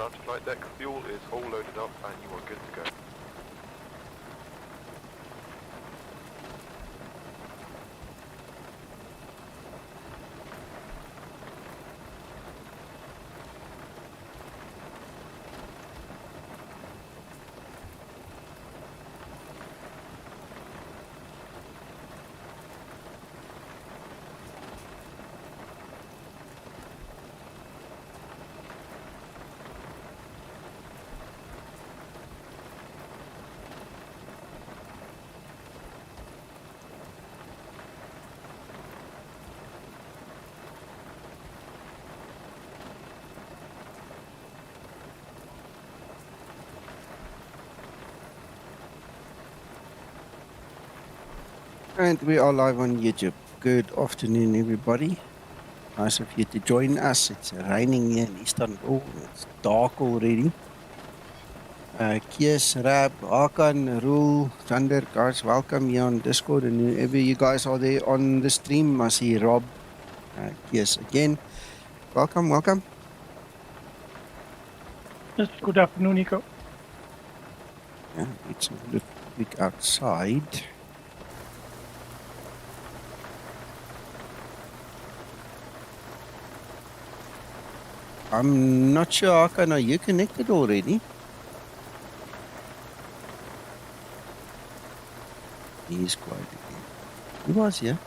ground to flight deck. Fuel is all loaded up and you are good to go. And we are live on YouTube. Good afternoon, everybody. Nice of you to join us. It's raining here in Istanbul. It's dark already. Kies, Rab, Hakan, Roel, Thunder, guys, welcome here on Discord. And whoever you guys are there on the stream, I see Rob, Kies again. Welcome, welcome. Yes, good afternoon, Nico. Yeah, it's a look outside. I'm not sure, Hakan, are you connected already? He's quiet again. He was here.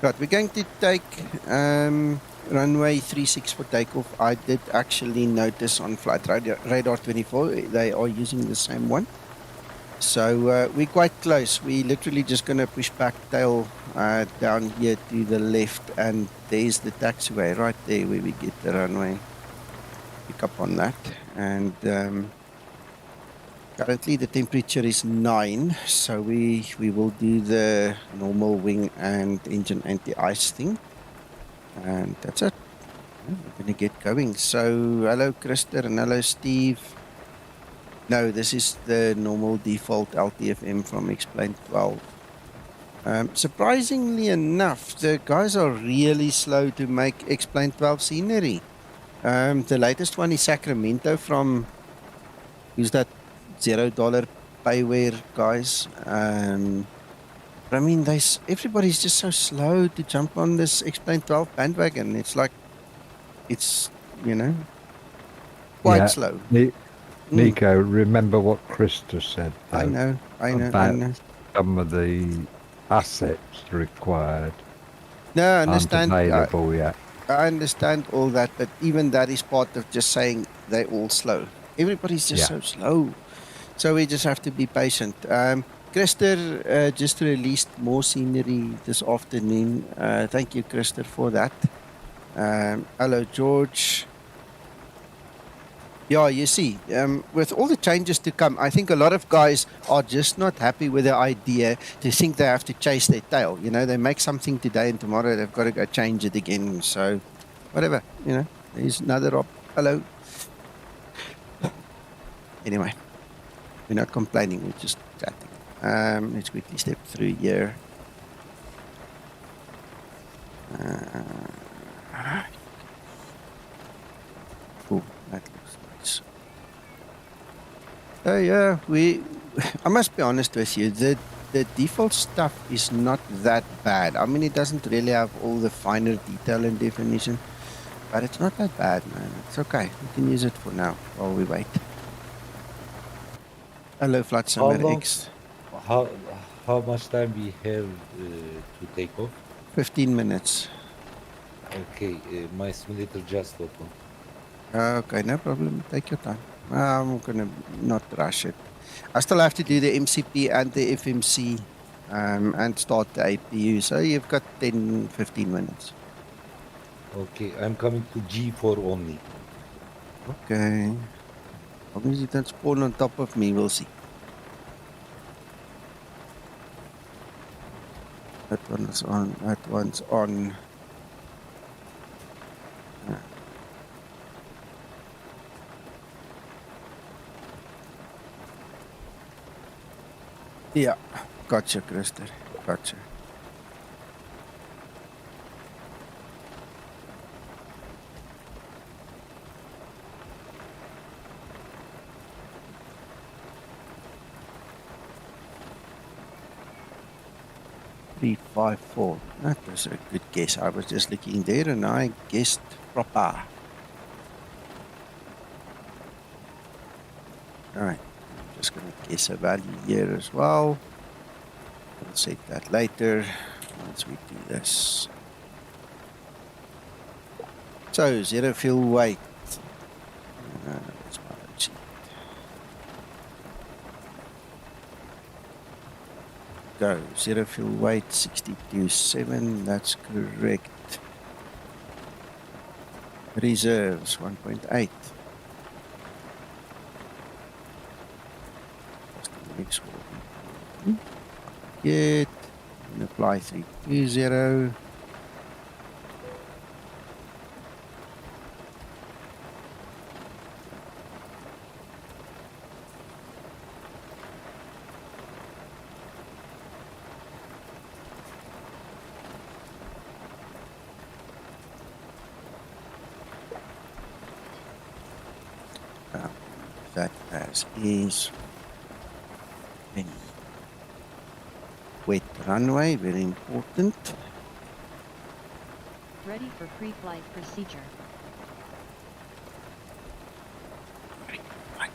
Right, we're going to take runway 36 for takeoff. I did actually notice on flight radar 24, they are using the same one. So we're quite close. We're literally just going to push back tail down here to the left, and there's the taxiway right there where we get the runway. Pick up on that. And currently the temperature is 9, so we will do the normal wing and engine anti-ice thing. And that's it. We're going to get going. So hello Krister and hello Steve. No, this is the normal default LTFM from Explain 12. Surprisingly enough, the guys are really slow to make Explain 12 scenery. The latest one is Sacramento from, who's that $0 payware guys. I mean, everybody's just so slow to jump on this Explain 12 bandwagon. It's like, it's, quite slow. Nico, remember what Krista said, though, I know. about some of the assets required. No, I understand. Aren't available yet. I understand all that, but even that is part of just saying they're all slow. Everybody's just so slow. So we just have to be patient. Krister just released more scenery this afternoon. Thank you, Krister, for that. Hello, George. Yeah, you see, with all the changes to come, I think a lot of guys are just not happy with the idea to think they have to chase their tail. They make something today and tomorrow they've got to go change it again. So, whatever, there's another op. Hello. Anyway, we're not complaining, we're just chatting. Let's quickly step through here. Oh, that looks nice. Yeah, I must be honest with you, the default stuff is not that bad. I mean, it doesn't really have all the finer detail and definition, but it's not that bad, man. It's okay. We can use it for now while we wait. Hello, Flight Summer X. How much time we have to take off? 15 minutes. Okay, my simulator just opened. Okay, no problem. Take your time. I'm going to not rush it. I still have to do the MCP and the FMC and start the APU. So you've got 10-15 minutes. Okay, I'm coming to G4 only. Okay. As long as you don't spawn on top of me, we'll see. That one is on. That one's on. Yeah, gotcha, Krister. Gotcha. 354. That was a good guess. I was just looking there and I guessed proper. Alright, I'm just going to guess a value here as well. We'll set that later once we do this. So, zero fuel weight. That's my sheet. Go. Zero fuel weight, 62.7. That's correct. Reserves, 1.8. Next one. Get. And apply 320. That as is. Then wet runway, very important. Ready for pre-flight procedure. Right.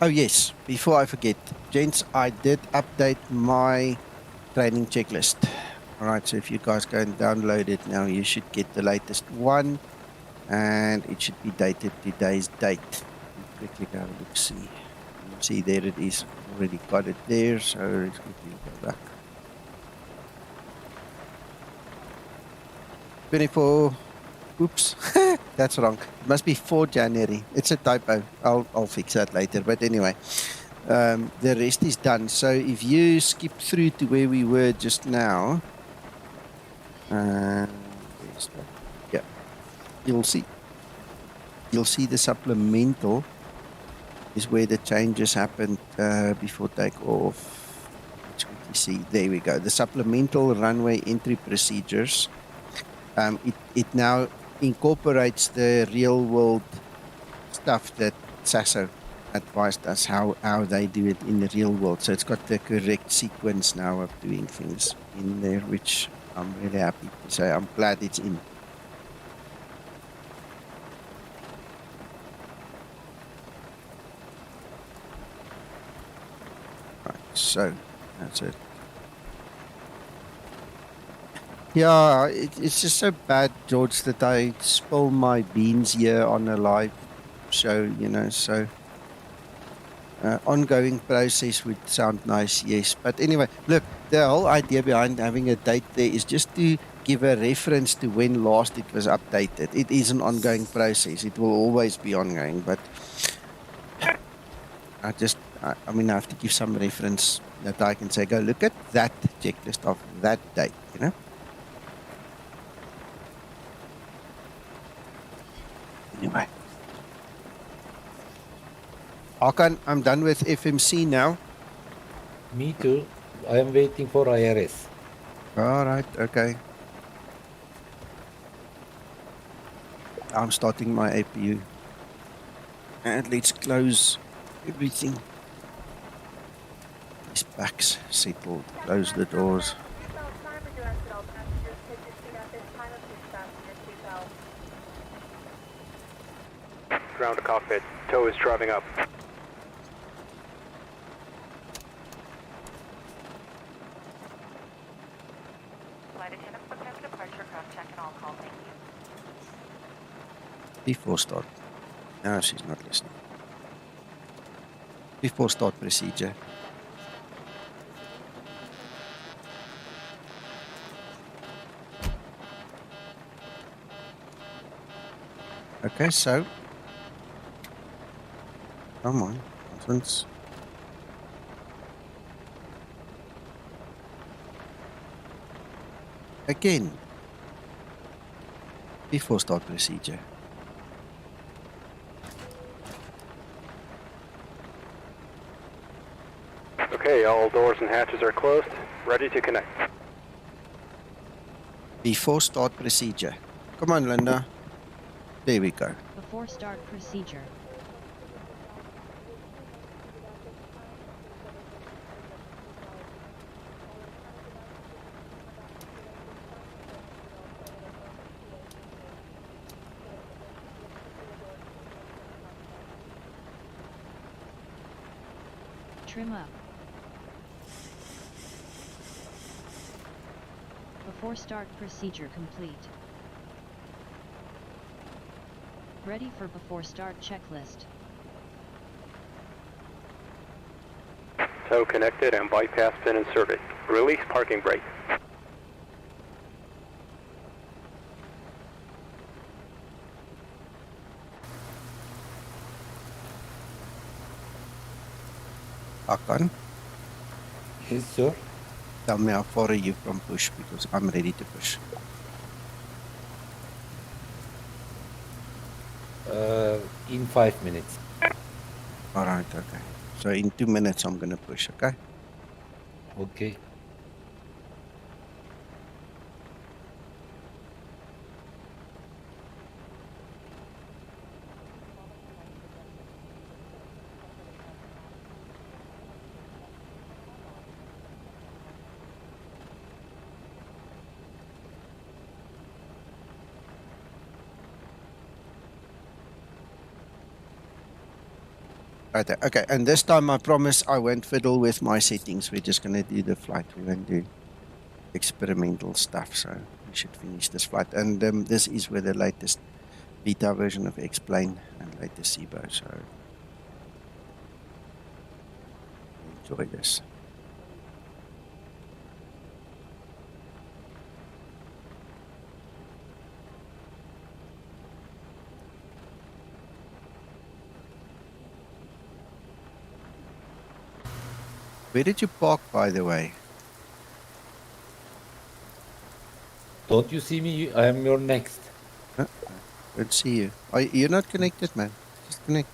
Oh yes, before I forget, gents, I did update my training checklist. Alright, so if you guys go and download it now, you should get the latest one, and it should be dated today's date. Quickly go and look, see. See, there it is. Already got it there, so let's quickly go back. 24. Oops, that's wrong. It must be 4 January. It's a typo. I'll fix that later. But anyway, the rest is done. So if you skip through to where we were just now, where's that? Yeah, you'll see the supplemental is where the changes happened before takeoff. Let's quickly see. There we go. The supplemental runway entry procedures. It now incorporates the real world stuff that SASO advised us how they do it in the real world. So it's got the correct sequence now of doing things in there, which I'm really happy to say. I'm glad it's in. Right, so that's it. Yeah, it's just so bad, George, that I spill my beans here on a live show, you know, so ongoing process would sound nice, yes. But anyway, look, the whole idea behind having a date there is just to give a reference to when last it was updated. It is an ongoing process. It will always be ongoing, but I mean, I have to give some reference that I can say, go look at that checklist of that date, you know. Anyway, Hakan, I'm done with FMC now. Me too. I am waiting for IRS. All right, okay. I'm starting my APU. And let's close everything. These backs settled. Close the doors. Ground to cockpit. Tow is driving up. Flight attendant, protect departure, craft check and all call, thank you. Before start. No, she's not listening. Before start procedure. Okay, so. Come on, conference. Again. Before start procedure. Okay, all doors and hatches are closed. Ready to connect. Before start procedure. Come on, Linda. There we go. Before start procedure. Trim up. Before start procedure complete. Ready for before start checklist. Tow connected and bypass pin inserted. Release parking brake. Hakan, Yes, sir. tell me how far are you from push because I'm ready to push. In 5 minutes. Alright, okay. So in 2 minutes I'm gonna push, okay? Okay. Right there. Okay, and this time I promise I won't fiddle with my settings. We're just gonna do the flight. We won't do experimental stuff, so we should finish this flight. And this is with the latest beta version of X-Plane and latest Zibo, so enjoy this. Where did you park, by the way? Don't you see me? I am your next. Don't see you. You're not connected, man. Just connect.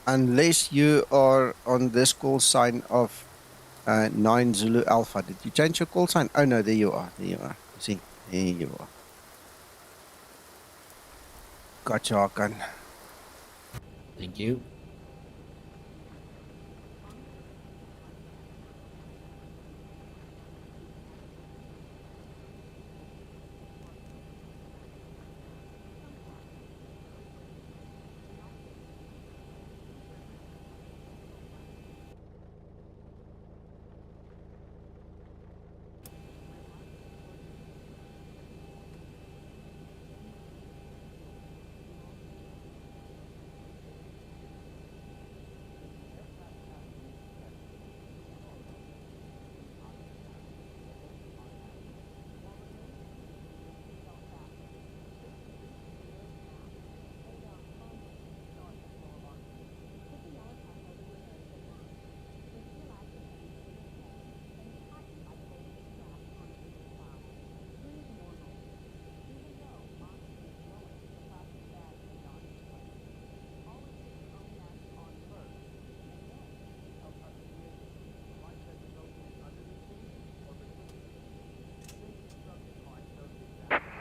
Unless you are on this call sign of 9 Zulu Alpha. Did you change your call sign? Oh no, there you are. There you are. See, there you are. Gotcha, Hakan. Thank you.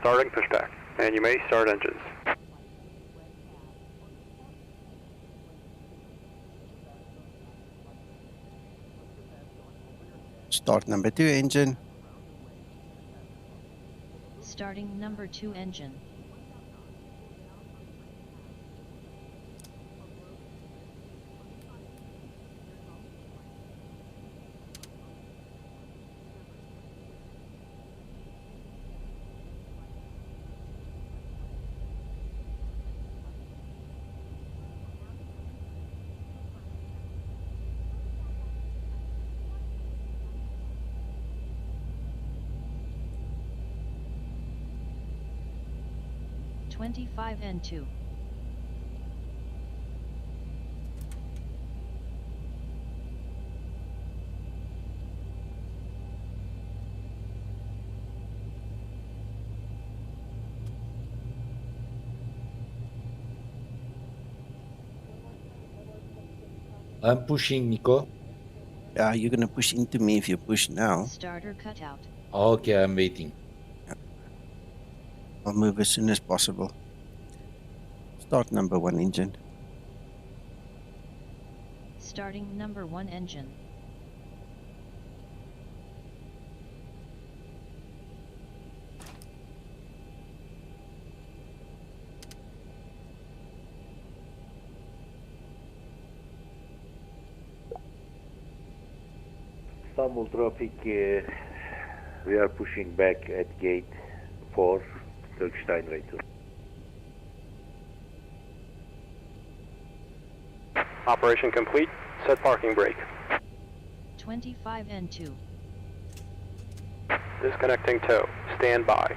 Starting pushback, and you may start engines. Start number 2 engine. Starting number 2 engine. N2. I'm pushing, Nico. You're gonna push into me if you push now. Starter cutout. Okay, I'm waiting. I'll move as soon as possible. Start number 1 engine. Starting number 1 engine. Istanbul traffic, we are pushing back at gate 4, Turkish Runway 2. Operation complete. Set parking brake. 25 N2. Disconnecting tow. Stand by.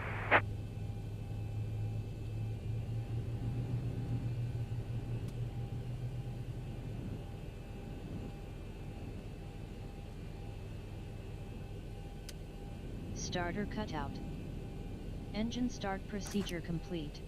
Starter cutout. Engine start procedure complete.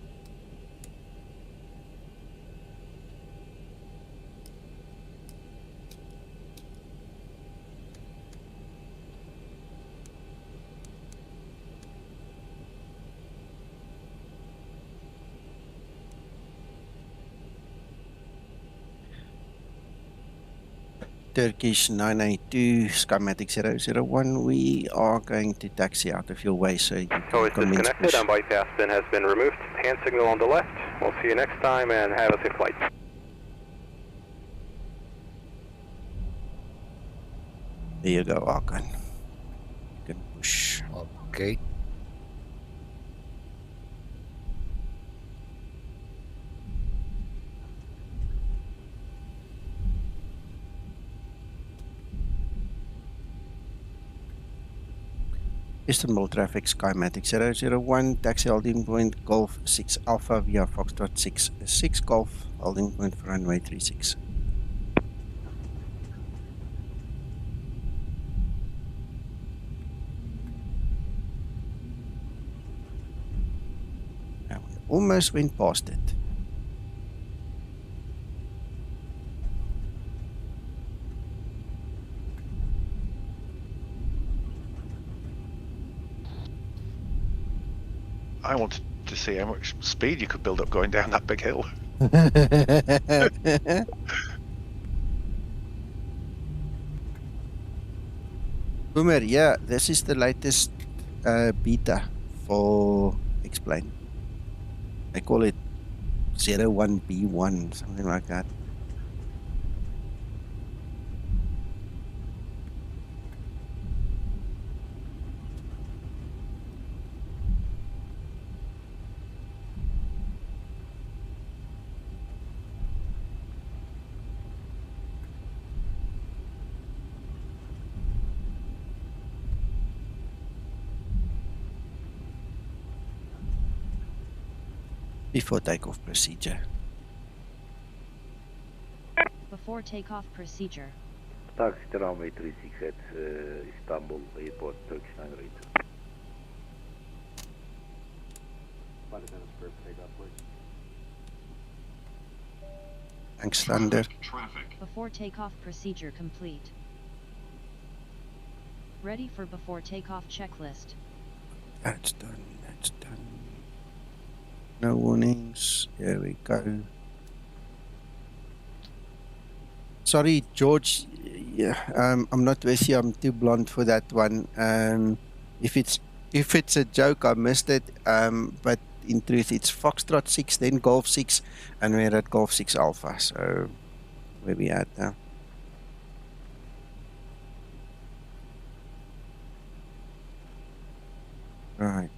Turkish 982, Skymatix 001. We are going to taxi out of your way so you Tow can is commence disconnected push. and bypass bin has been removed. Hand signal on the left. We'll see you next time and have a safe flight. There you go, Arkan. You can push. Okay. Istanbul traffic, Skymatix 001, taxi holding point, Golf 6 Alpha via Foxtrot 6 Golf, holding point for runway 36. And we almost went past it. I wanted to see how much speed you could build up going down that big hill. Boomer, yeah, this is the latest beta for Explain. They call it 01B1, something like that. Before takeoff procedure. Before takeoff procedure. Taxi to runway 36 at Istanbul Airport, Turkish Runway 2. Thanks, Thunder. Before takeoff procedure complete. Ready for before takeoff checklist. That's done, that's done. No warnings. Here we go. Sorry, George. Yeah, I'm not with you. I'm too blonde for that one. If it's a joke, I missed it. But in truth, it's Foxtrot 6, then Golf 6, and we're at Golf 6 Alpha. So where we at now? Right.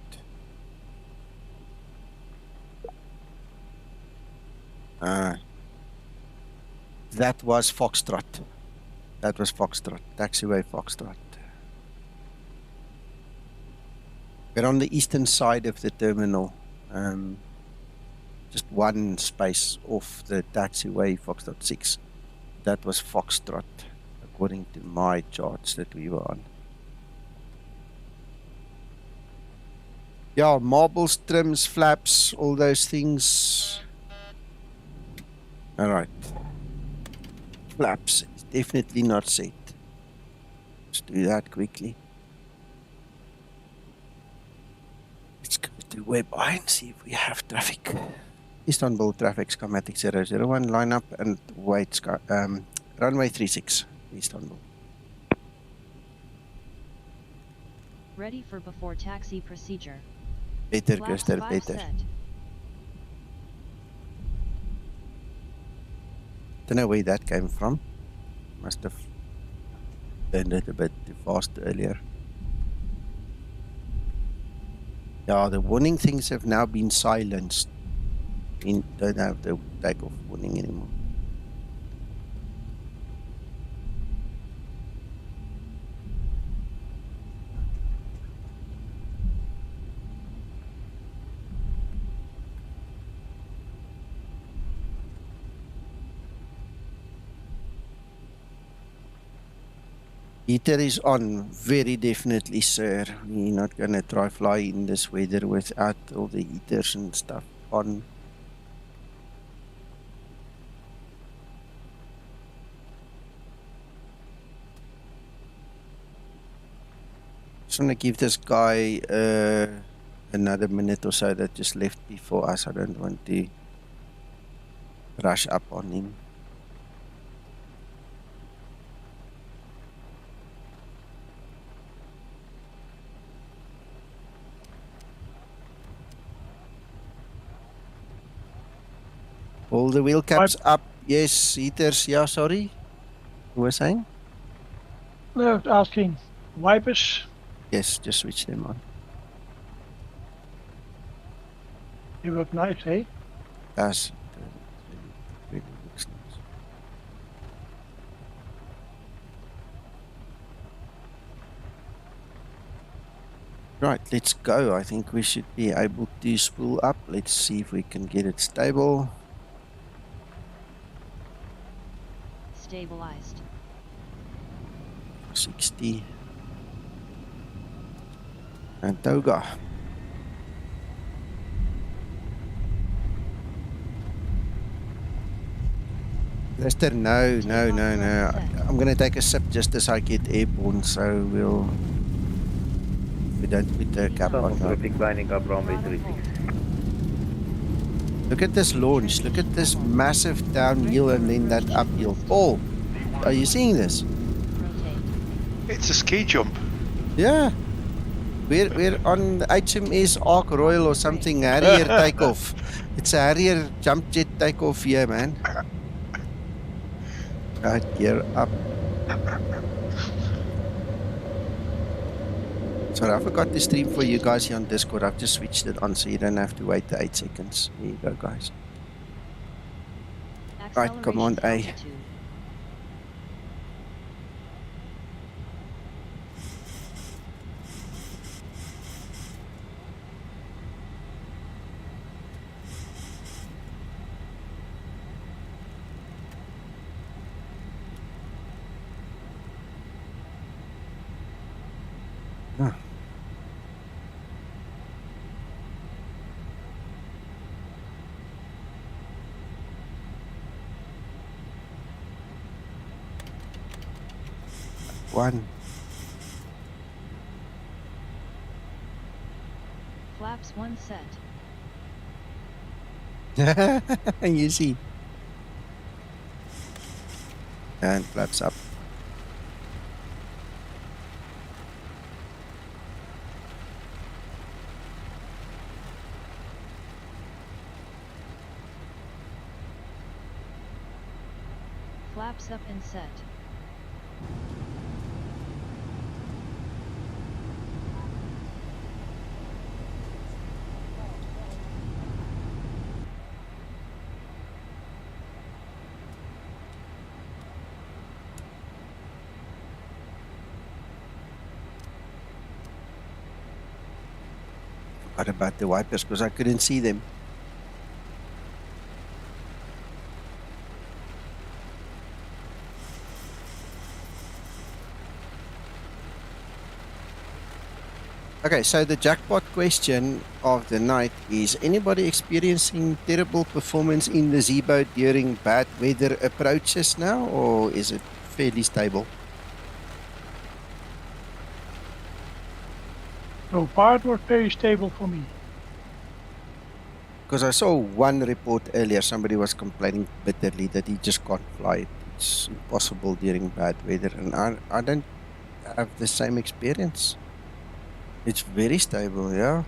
That was Foxtrot. That was Foxtrot. Taxiway Foxtrot. We're on the eastern side of the terminal. Just one space off the taxiway Foxtrot 6. That was Foxtrot, according to my charts that we were on. Yeah, marbles, trims, flaps, all those things. All right. Flaps is definitely not set. Let's do that quickly. Let's go to WebEye and see if we have traffic. Istanbul traffic, Skymatix 001, line up and wait, runway 36, Istanbul. Ready for before taxi procedure. Better, Flaps Christer, 5 better. set. Don't know where that came from. Must have turned it a bit too fast earlier. Yeah, the warning things have now been silenced. We don't have the takeoff warning anymore. Heater is on, very definitely, sir. We're not gonna try fly in this weather without all the heaters and stuff on. Just want to give this guy another minute or so that just left before us. I don't want to rush up on him. All the wheel caps up. Yes, heaters. Yeah, sorry. You were saying? No, asking. Wipers. Yes, just switch them on. They work nice, eh? That's really looks nice. Right, let's go. I think we should be able to spool up. Let's see if we can get it stable. Stabilized. 60. And toga. Lester, no. I'm going to take a sip just as I get airborne, so we don't put the cap on. Traffic lining up runway 36. Look at this launch. Look at this massive downhill and then that uphill. Oh, are you seeing this? Rotate. It's a ski jump. Yeah. We're on the HMS Ark Royal or something, Harrier takeoff. It's a Harrier jump jet takeoff here, man. Right, gear up. Sorry, I forgot to stream for you guys here on Discord. I've just switched it on so you don't have to wait the 8 seconds. Here you go, guys. Right, Command A. Altitude. Huh. One. Flaps 1 set. You see. And flaps up. Flaps up and set. What about the wipers? Because I couldn't see them. Okay, so the jackpot question of the night is: anybody experiencing terrible performance in the Zibo during bad weather approaches now, or is it fairly stable? So part was very stable for me. Because I saw one report earlier, somebody was complaining bitterly that he just can't fly it. It's impossible during bad weather, and I don't have the same experience. It's very stable, yeah.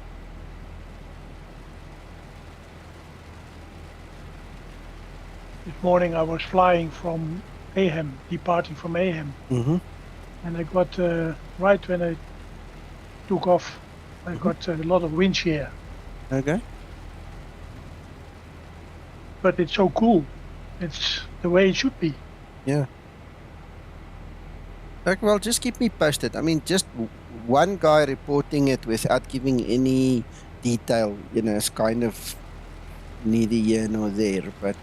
This morning I was flying from Ahem, departing from Ahem, Mm-hmm. and I got right when I took off, I got a lot of wind shear. Okay. But it's so cool. It's the way it should be. Yeah. Okay, well, just keep me posted. I mean, just one guy reporting it without giving any detail, is kind of neither here nor there. But,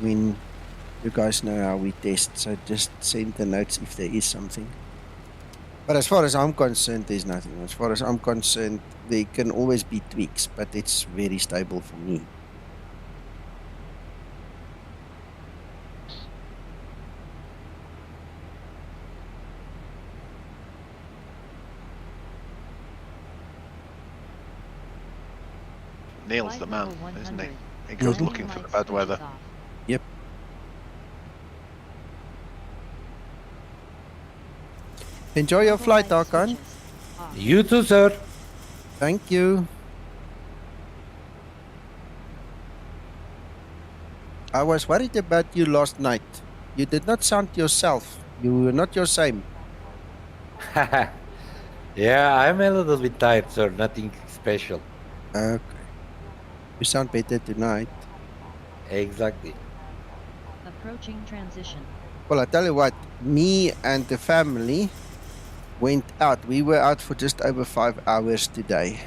I mean, you guys know how we test, so just send the notes if there is something. But as far as I'm concerned, there's nothing. As far as I'm concerned, there can always be tweaks, but it's very stable for me. Neil's the man, Flight level isn't he? 100. He goes Mhm. looking for the Lights bad switches weather. off. Enjoy your Toggle flight, light Hakan. switches off. You too, sir. Thank you. I was worried about you last night. You did not sound yourself. You were not your same. Yeah, I'm a little bit tired, sir. Nothing special. Okay. You sound better tonight. Exactly. Approaching transition. Well, I tell you what, me and the family went out. We were out for just over 5 hours today.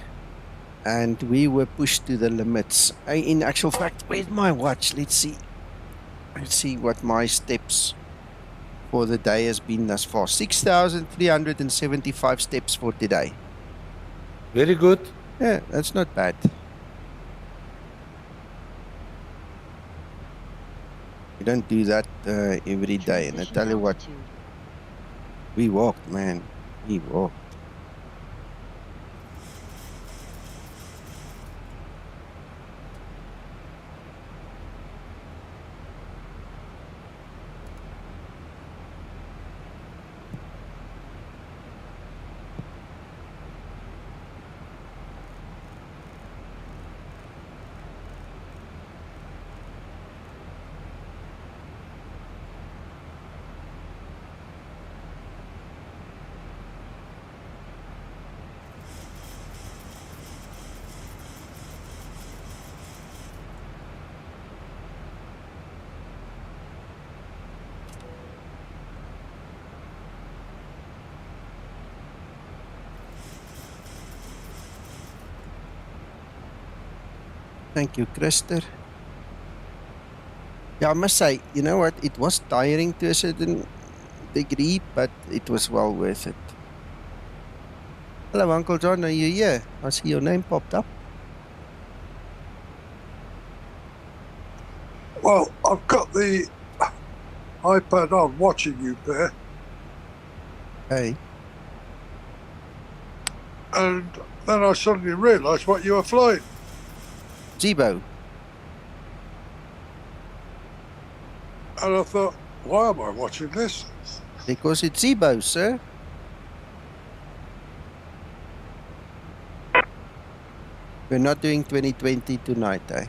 And we were pushed to the limits. In actual fact, where's my watch? Let's see. Let's see what my steps for the day has been thus far. 6,375 steps for today. Very good. Yeah, that's not bad. You don't do that every day. And I Transition tell you what, altitude. we walked, man. We walked. Thank you, Krister. Yeah, I must say, you know what? It was tiring to a certain degree, but it was well worth it. Hello, Uncle John. Are you here? I see your name popped up. Well, I've got the iPad on watching you, Bear, Hey. and then I suddenly realised what you were flying. Zibo. And I thought, why am I watching this? Because it's Zibo, sir. We're not doing 2020 tonight, eh?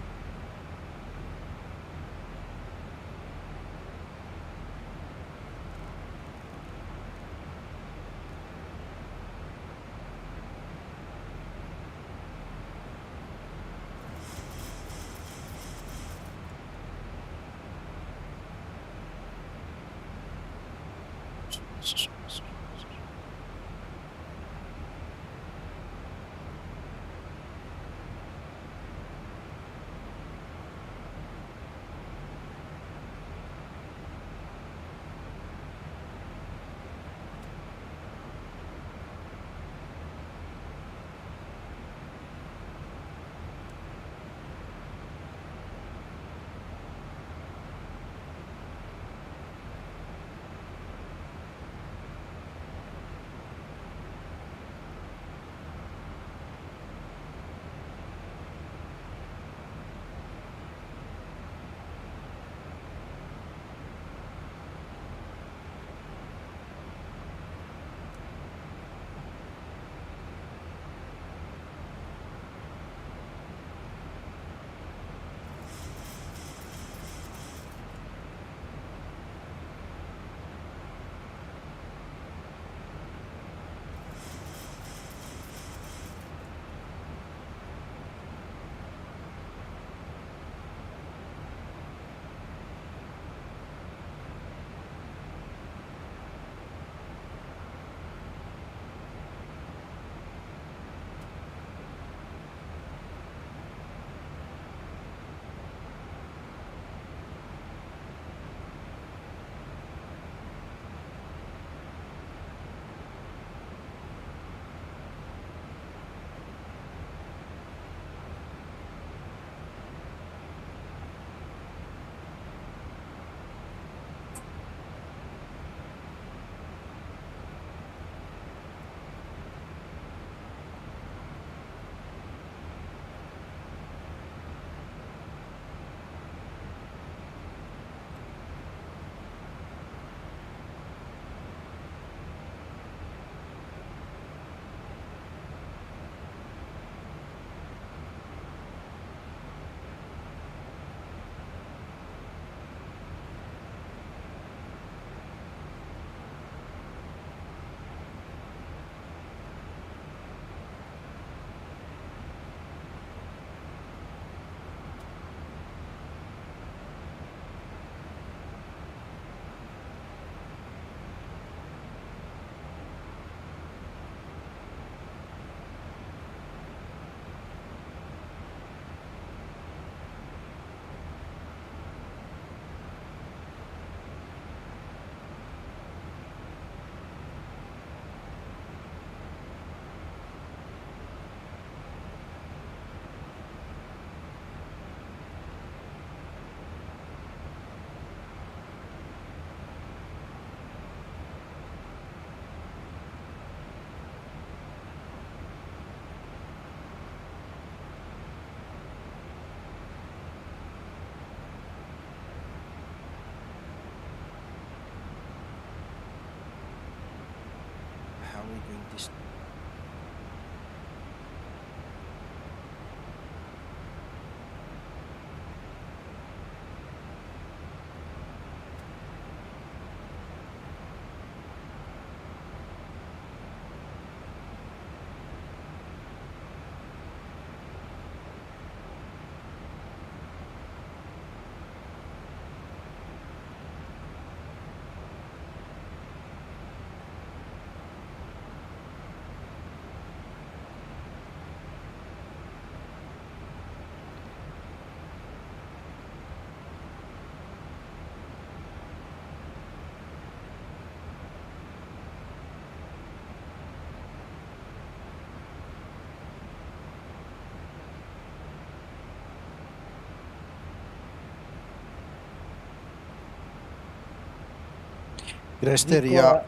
Christer, Nico, ja.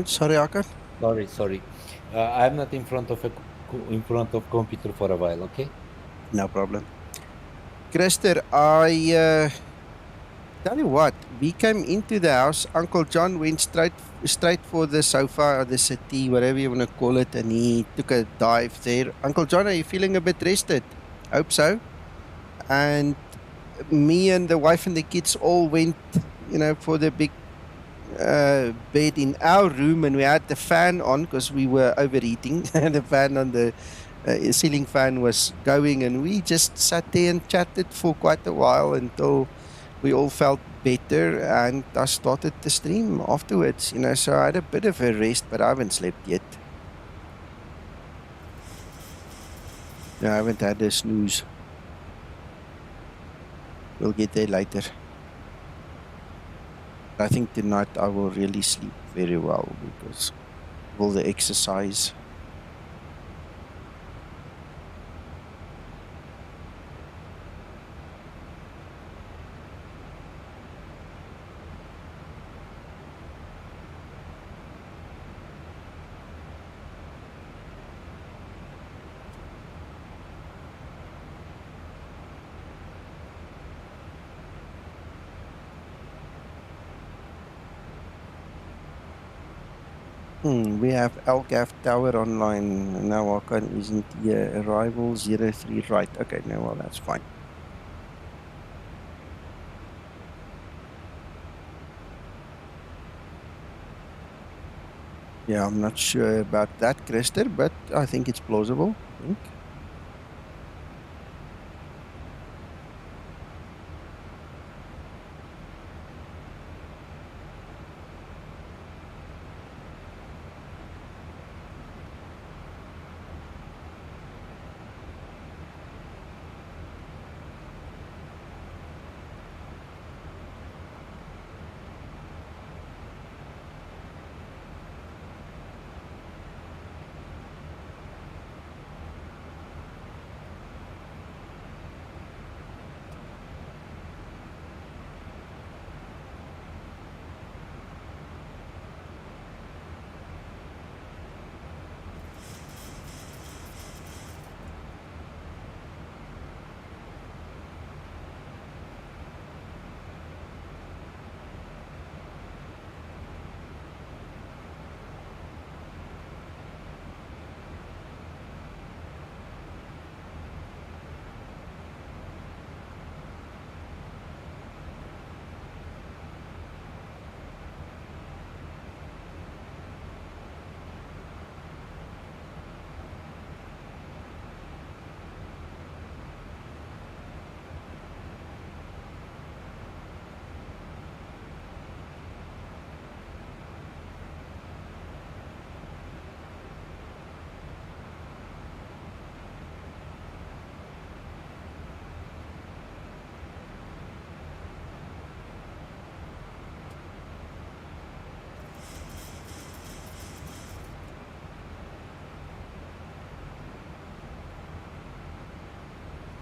Sorry, Akker. sorry. I'm not in front of in front of computer for a while, okay? No problem. Christer, I tell you what, we came into the house. Uncle John went straight for the sofa or the settee, whatever you want to call it, and he took a dive there. Uncle John, are you feeling a bit rested? Hope so. And me and the wife and the kids all went, for the big bed in our room, and we had the fan on because we were overheating. The fan on the ceiling fan was going, and we just sat there and chatted for quite a while until we all felt better, and I started the stream afterwards, so I had a bit of a rest, but I haven't slept yet. No, I haven't had a snooze. We'll get there later. I think tonight I will really sleep very well because of all the exercise. We have LGAV Tower online. Now Hakan isn't here. Arrival 03 right. Okay, no, well, that's fine. Yeah, I'm not sure about that, Christer, but I think it's plausible. I think.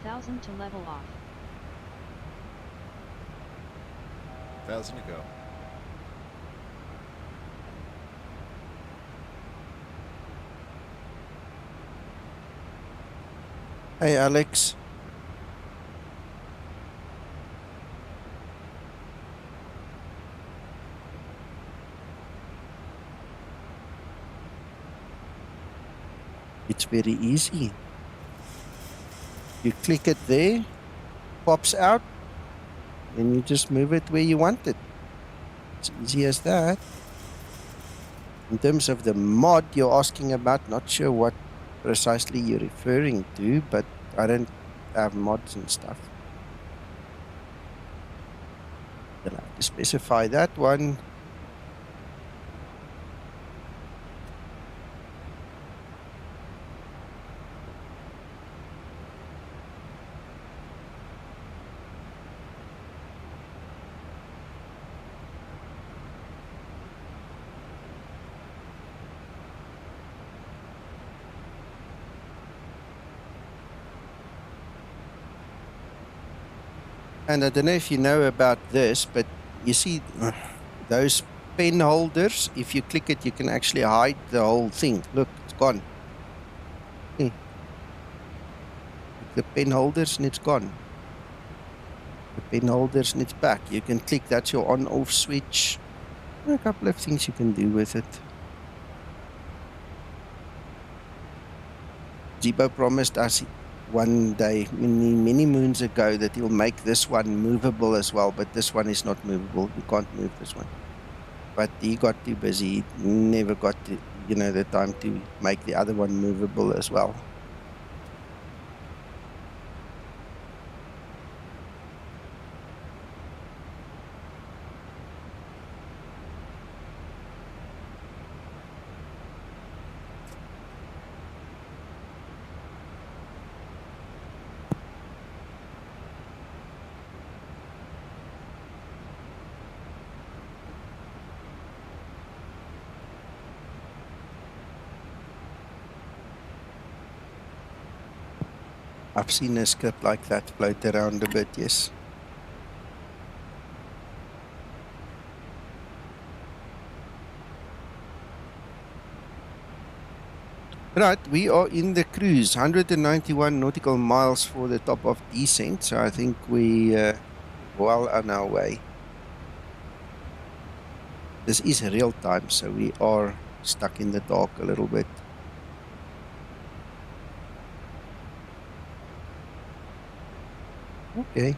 Thousand to level off. 1,000 to go. Hey, Alex. It's very easy. You click it there, pops out, and you just move it where you want it. It's easy as that. In terms of the mod you're asking about, not sure what precisely you're referring to, but I don't have mods and stuff. I'll have to specify that one. And I don't know if you know about this, but you see those pen holders, if you click it, you can actually hide the whole thing. Look, it's gone. See? The pen holders and it's gone. The pen holders and it's back. You can click, that's your on-off switch. A couple of things you can do with it. Zibo promised us one day, many moons ago, that he'll make this one movable as well, but this one is not movable. You can't move this one. But he got too busy. He never got to, the time to make the other one movable as well. I've seen a script like that float around a bit, yes. Right, we are in the cruise, 191 nautical miles for the top of descent, so I think we well on our way. This is real time, so we are stuck in the dark a little bit. Okay.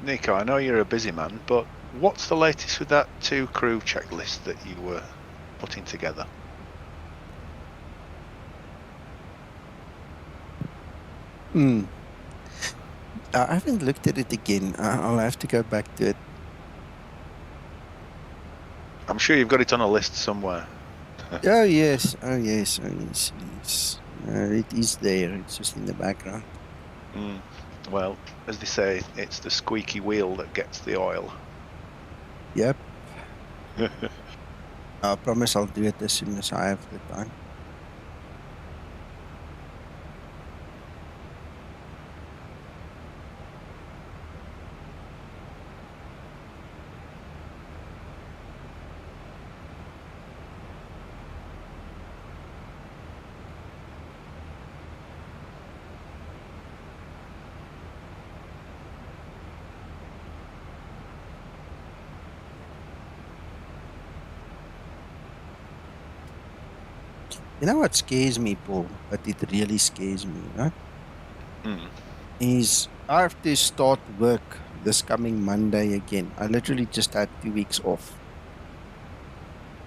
Nico, I know you're a busy man, but what's the latest with that 2 crew checklist that you were putting together? I haven't looked at it again. I'll have to go back to it. I'm sure you've got it on a list somewhere. Oh yes. It is there. It's just in the background. Well, as they say, it's the squeaky wheel that gets the oil. Yep. I promise I'll do it as soon as I have the time. You know what scares me, Paul, but it really scares me, right? Is I have to start work this coming Monday again. I literally just had 2 weeks off.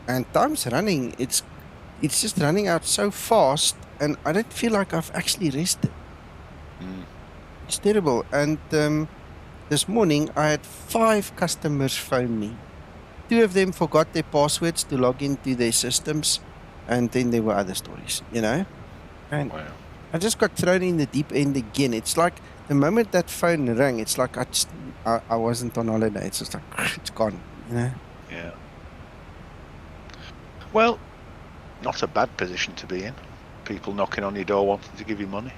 And time's running. It's just running out so fast, and I don't feel like I've actually rested. It's terrible. And this morning, I had 5 customers phone me. 2 of them forgot their passwords to log into their systems, and then there were other stories, you know? And Wow. I just got thrown in the deep end again. It's like the moment that phone rang, it's like I wasn't on holiday. It's just like, it's gone, you know? Yeah. Well, not a bad position to be in. People knocking on your door wanting to give you money.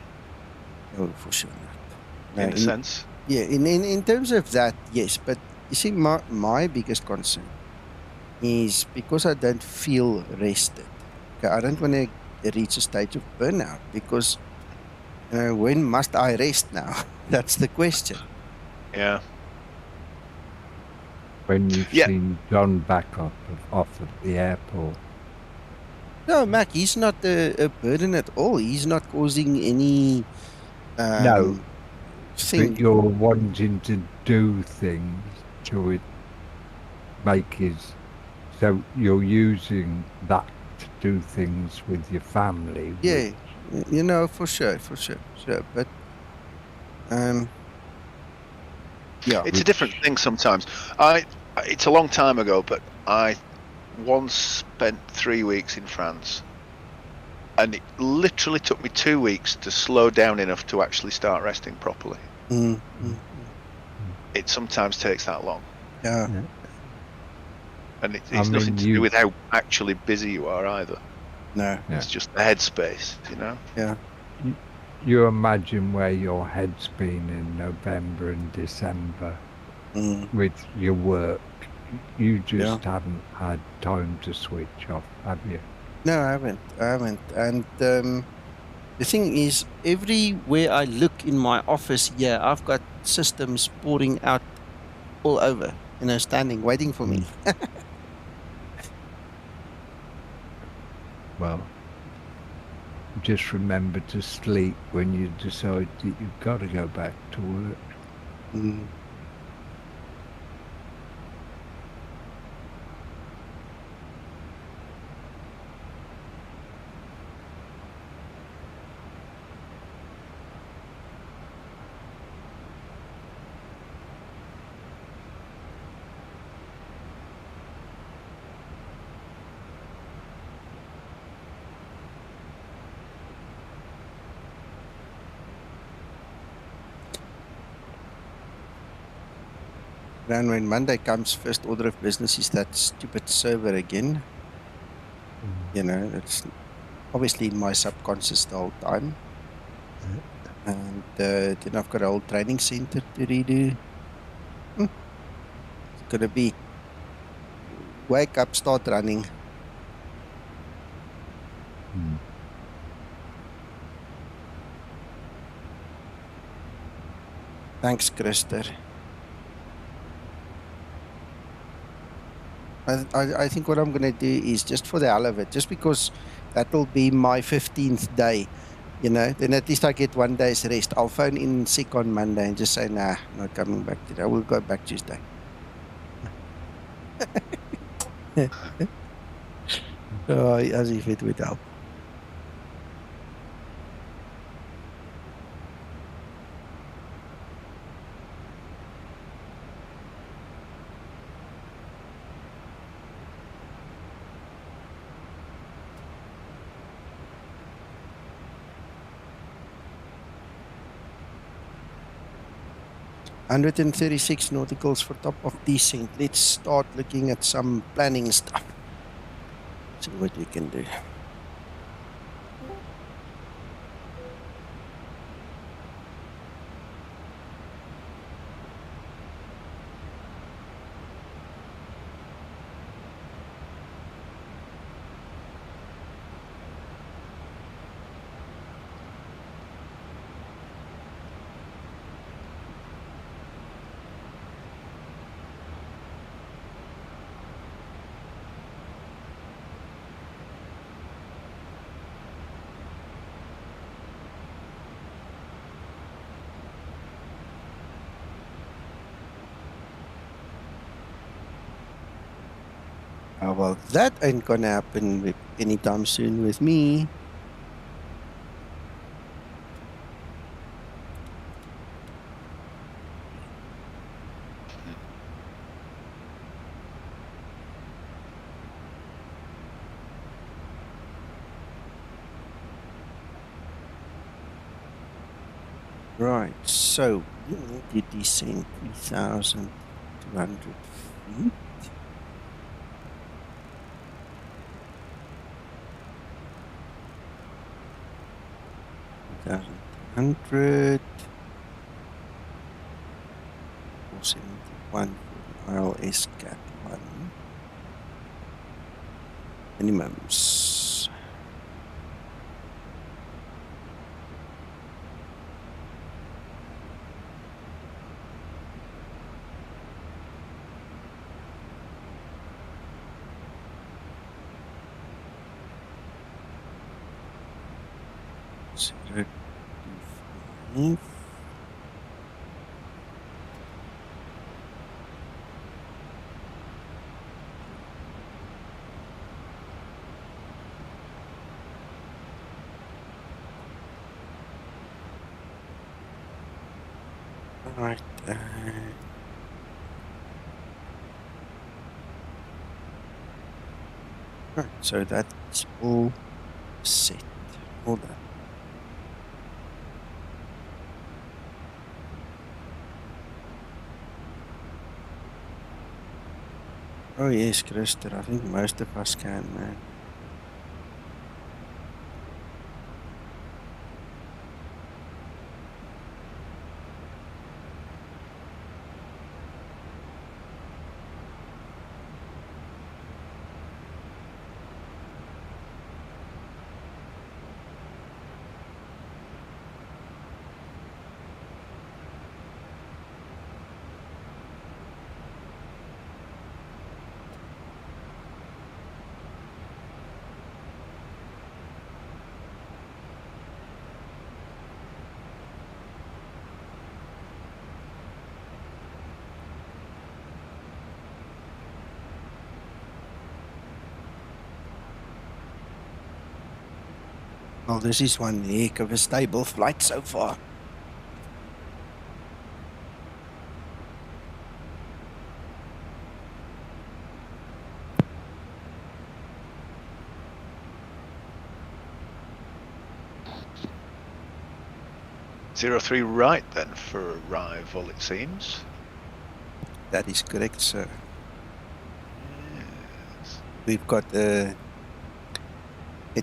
Oh, for sure not. No, In a sense. Yeah, in terms of that, yes. But you see, my biggest concern is because I don't feel rested. Okay, I don't want to reach a stage of burnout because when must I rest now? That's the question. Yeah. When you've seen John back off at the airport. No, Mac, he's not a burden at all. He's not causing any No, thing. but you're wanting to do things to make his... So you're using that to do things with your family. Yeah, you know, for sure. But, yeah. It's a different thing sometimes. It's a long time ago, but I once spent 3 weeks in France, and it literally took me 2 weeks to slow down enough to actually start resting properly. It sometimes takes that long. Yeah. And it's nothing to do with how actually busy you are either. No. It's just the headspace, you know? Yeah. You imagine where your head's been in November and December with your work. You just haven't had time to switch off, have you? No, I haven't. And the thing is, everywhere I look in my office here, I've got systems pouring out all over, you know, standing, waiting for me. Well, just remember to sleep when you decide that you've got to go back to work. 'Then when Monday comes, first order of business is that stupid server again. You know, it's obviously in my subconscious the whole time. And then I've got a whole training center to redo. It's gonna be wake up, start running. Thanks, Krister. I think what I'm going to do is just for the hell of it, just because that will be my 15th day, you know, then at least I get 1 day's rest. I'll phone in sick on Monday and just say, nah, not coming back today. I will go back Tuesday. As if it would help. $136 nauticals for top of descent. Let's start looking at some planning stuff. See what we can do. Oh, well, that ain't gonna happen anytime soon with me. Right, so we need to descend 3,200 feet. $1,300. 471 for the ILS Cat 1. Minimums. Zero, 2, 5. Right. Right, so that's all set. All done. Oh yes, Christer, I think most of us can, man. Well, this is one heck of a stable flight so far. Zero 03 right then for arrival, it seems. That is correct, sir. Yes. We've got a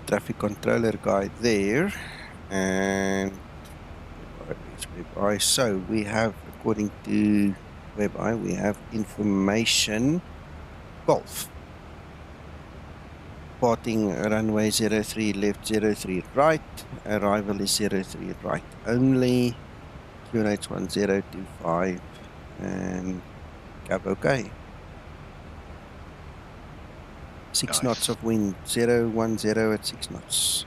traffic controller guy there, and WebEye. So we have, according to WebEye, we have information. Golf. Parting runway 03 left, 03 right. Arrival is 03 right only. QNH 1025 and cab okay. 6 knots of wind, 010 at 6 knots.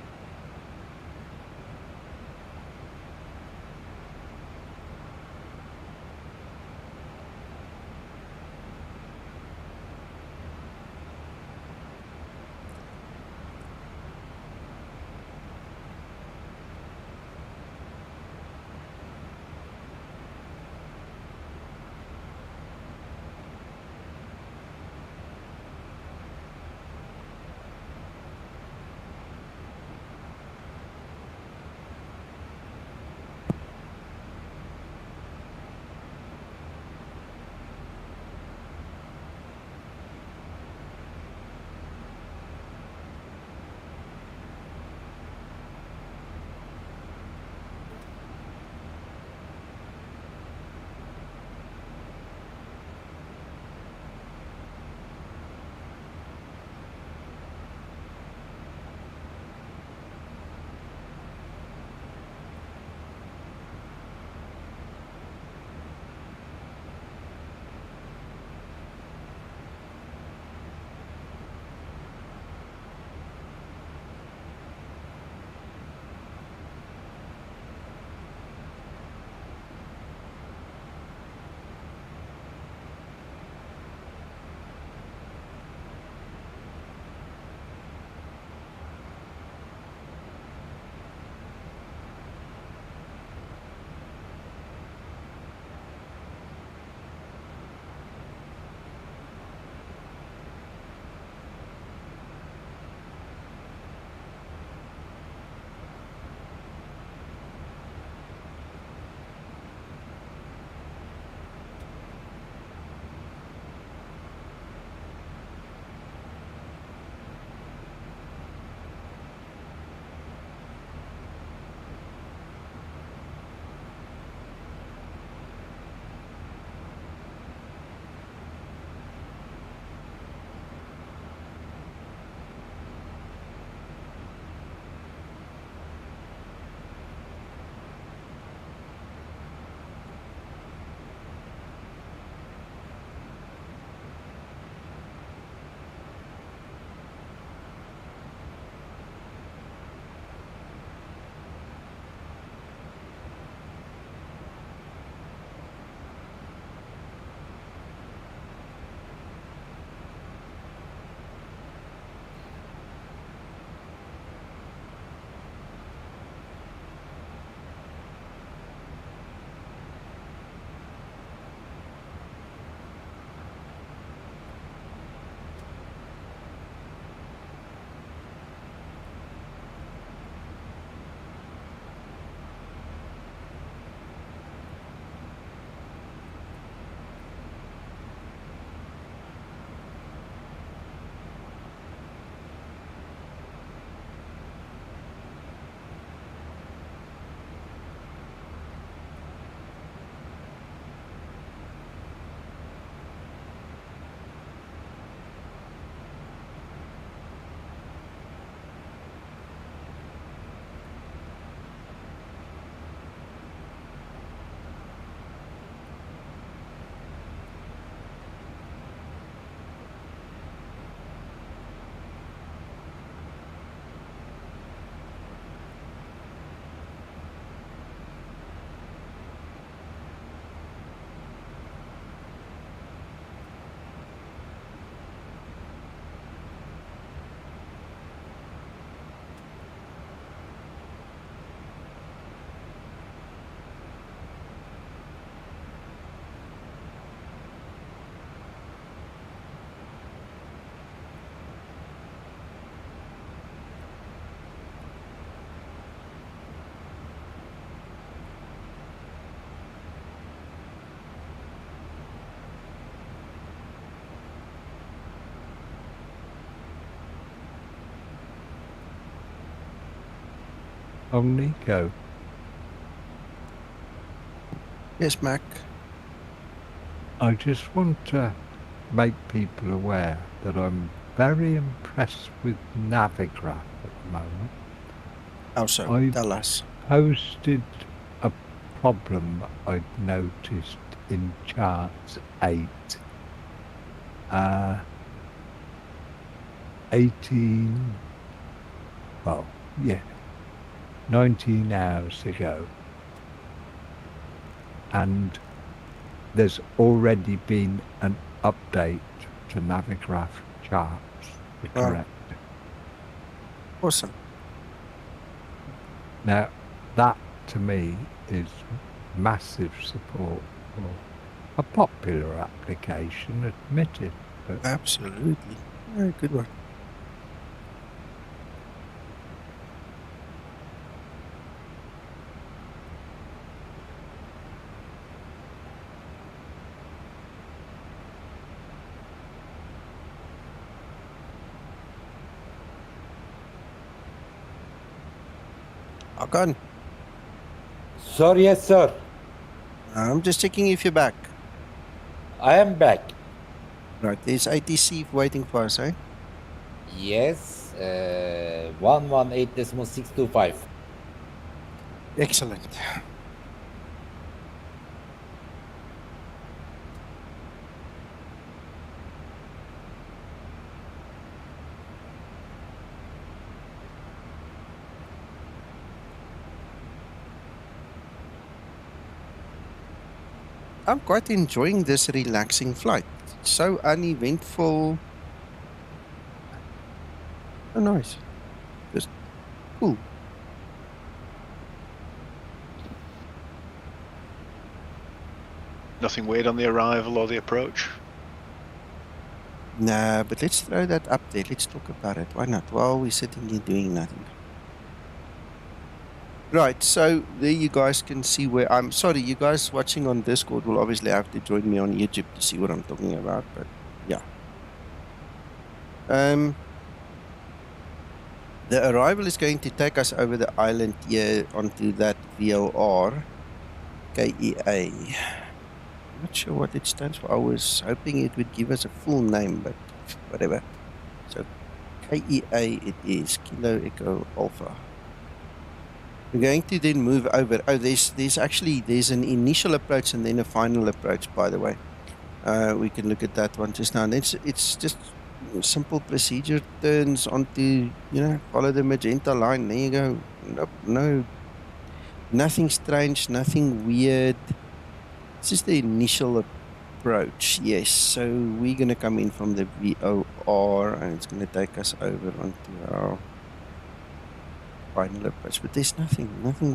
Oh, Nico. Yes, Mac. I just want to make people aware that I'm very impressed with Navigraph at the moment. How so? I Tell us. posted a problem I'd noticed in charts 8. 18, well, yeah, 19 hours ago. And there's already been an update to Navigraph charts to correct. Awesome. Now, that to me is massive support for a popular application, admitted. But absolutely. Very good one. Hakan. Sir, yes, sir. I'm just checking if you're back. I am back. Right, there's ATC waiting for us, eh? Yes, 118.625. Excellent. I'm quite enjoying this relaxing flight. So uneventful. Oh, nice. Just cool. Nothing weird on the arrival or the approach? Nah, but let's throw that up there. Let's talk about it. Why not? While we're sitting here doing nothing. Right, so there you guys can see where I'm. Sorry, you guys watching on Discord will obviously have to join me on YouTube to see what I'm talking about, but yeah. The arrival is going to take us over the island here onto that VOR KEA. I'm not sure what it stands for. I was hoping it would give us a full name, but whatever. So KEA it is, Kilo Echo Alpha. We're going to then move over. Oh, there's an initial approach and then a final approach, by the way. We can look at that one just now. And it's just simple procedure, turns onto, follow the magenta line. There you go. Nope, nothing strange, nothing weird. This is the initial approach, yes. So we're going to come in from the VOR and it's going to take us over onto our final approach. But there's nothing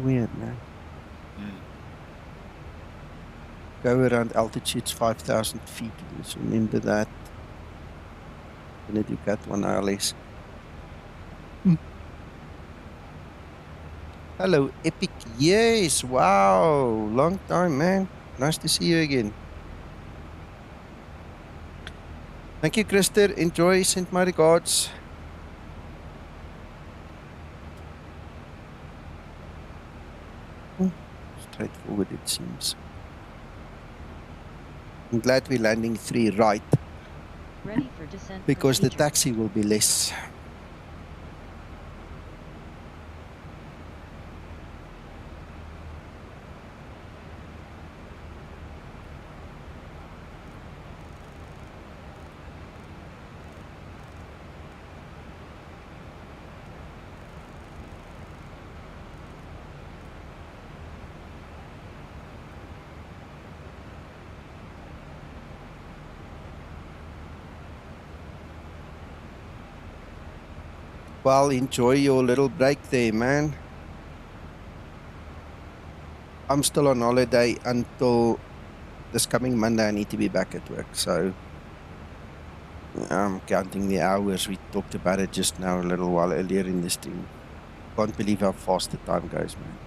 weird, man. Go around altitudes 5,000 feet. Let's remember that. I'm going to do that one ILS. Hello, Epic. Yes, wow. Long time, man. Nice to see you again. Thank you, Krister. Enjoy. Send my regards. Straightforward, it seems. I'm glad we're landing 3 right. Ready for descent Because the procedure. taxi will be less. Well, enjoy your little break there, man. I'm still on holiday until this coming Monday. I need to be back at work, so I'm counting the hours. We talked about it just now a little while earlier in the stream. Can't believe how fast the time goes, man.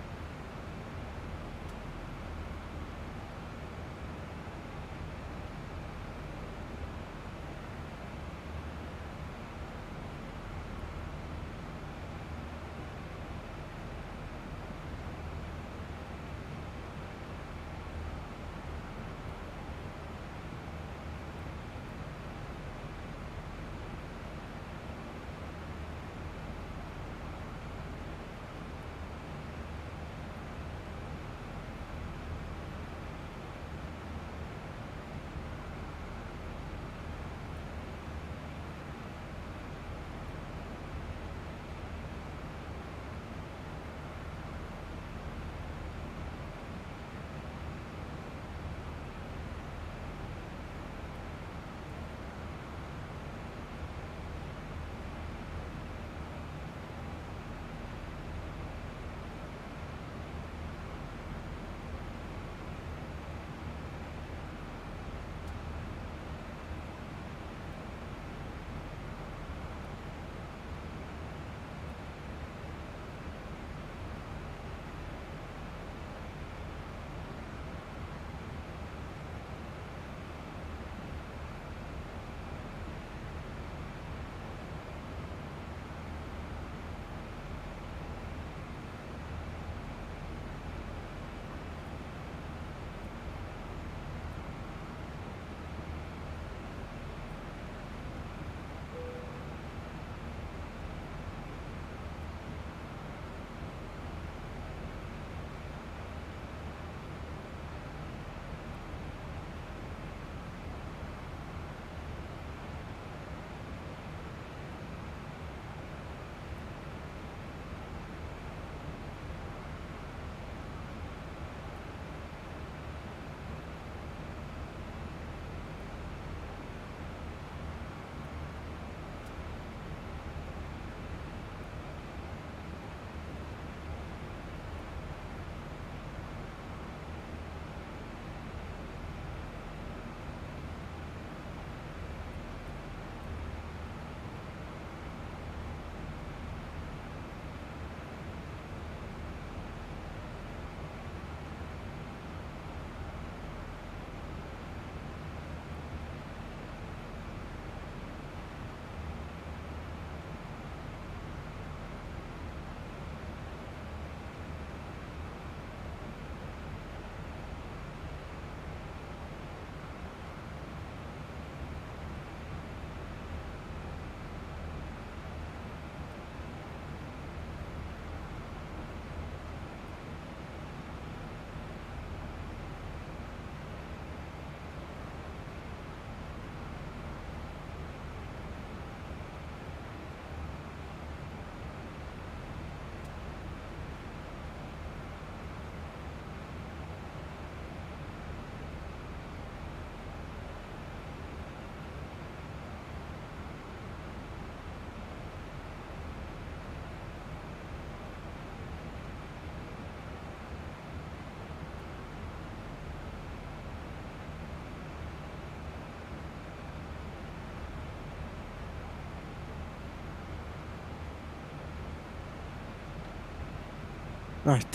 Right.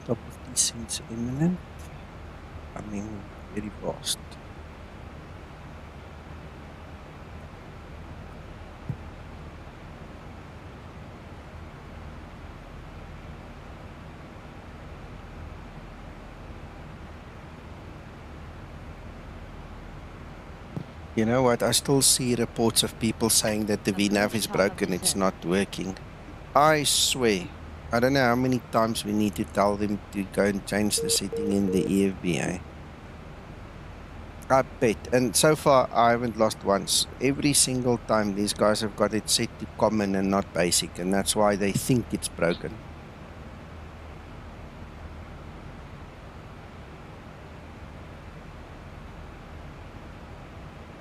Top of descent imminent. Coming very fast. You know what? I still see reports of people saying that the VNAV is broken, it's not working. I swear. I don't know how many times we need to tell them to go and change the setting in the EFBA. I bet. And so far, I haven't lost once. Every single time, these guys have got it set to common and not basic, and that's why they think it's broken.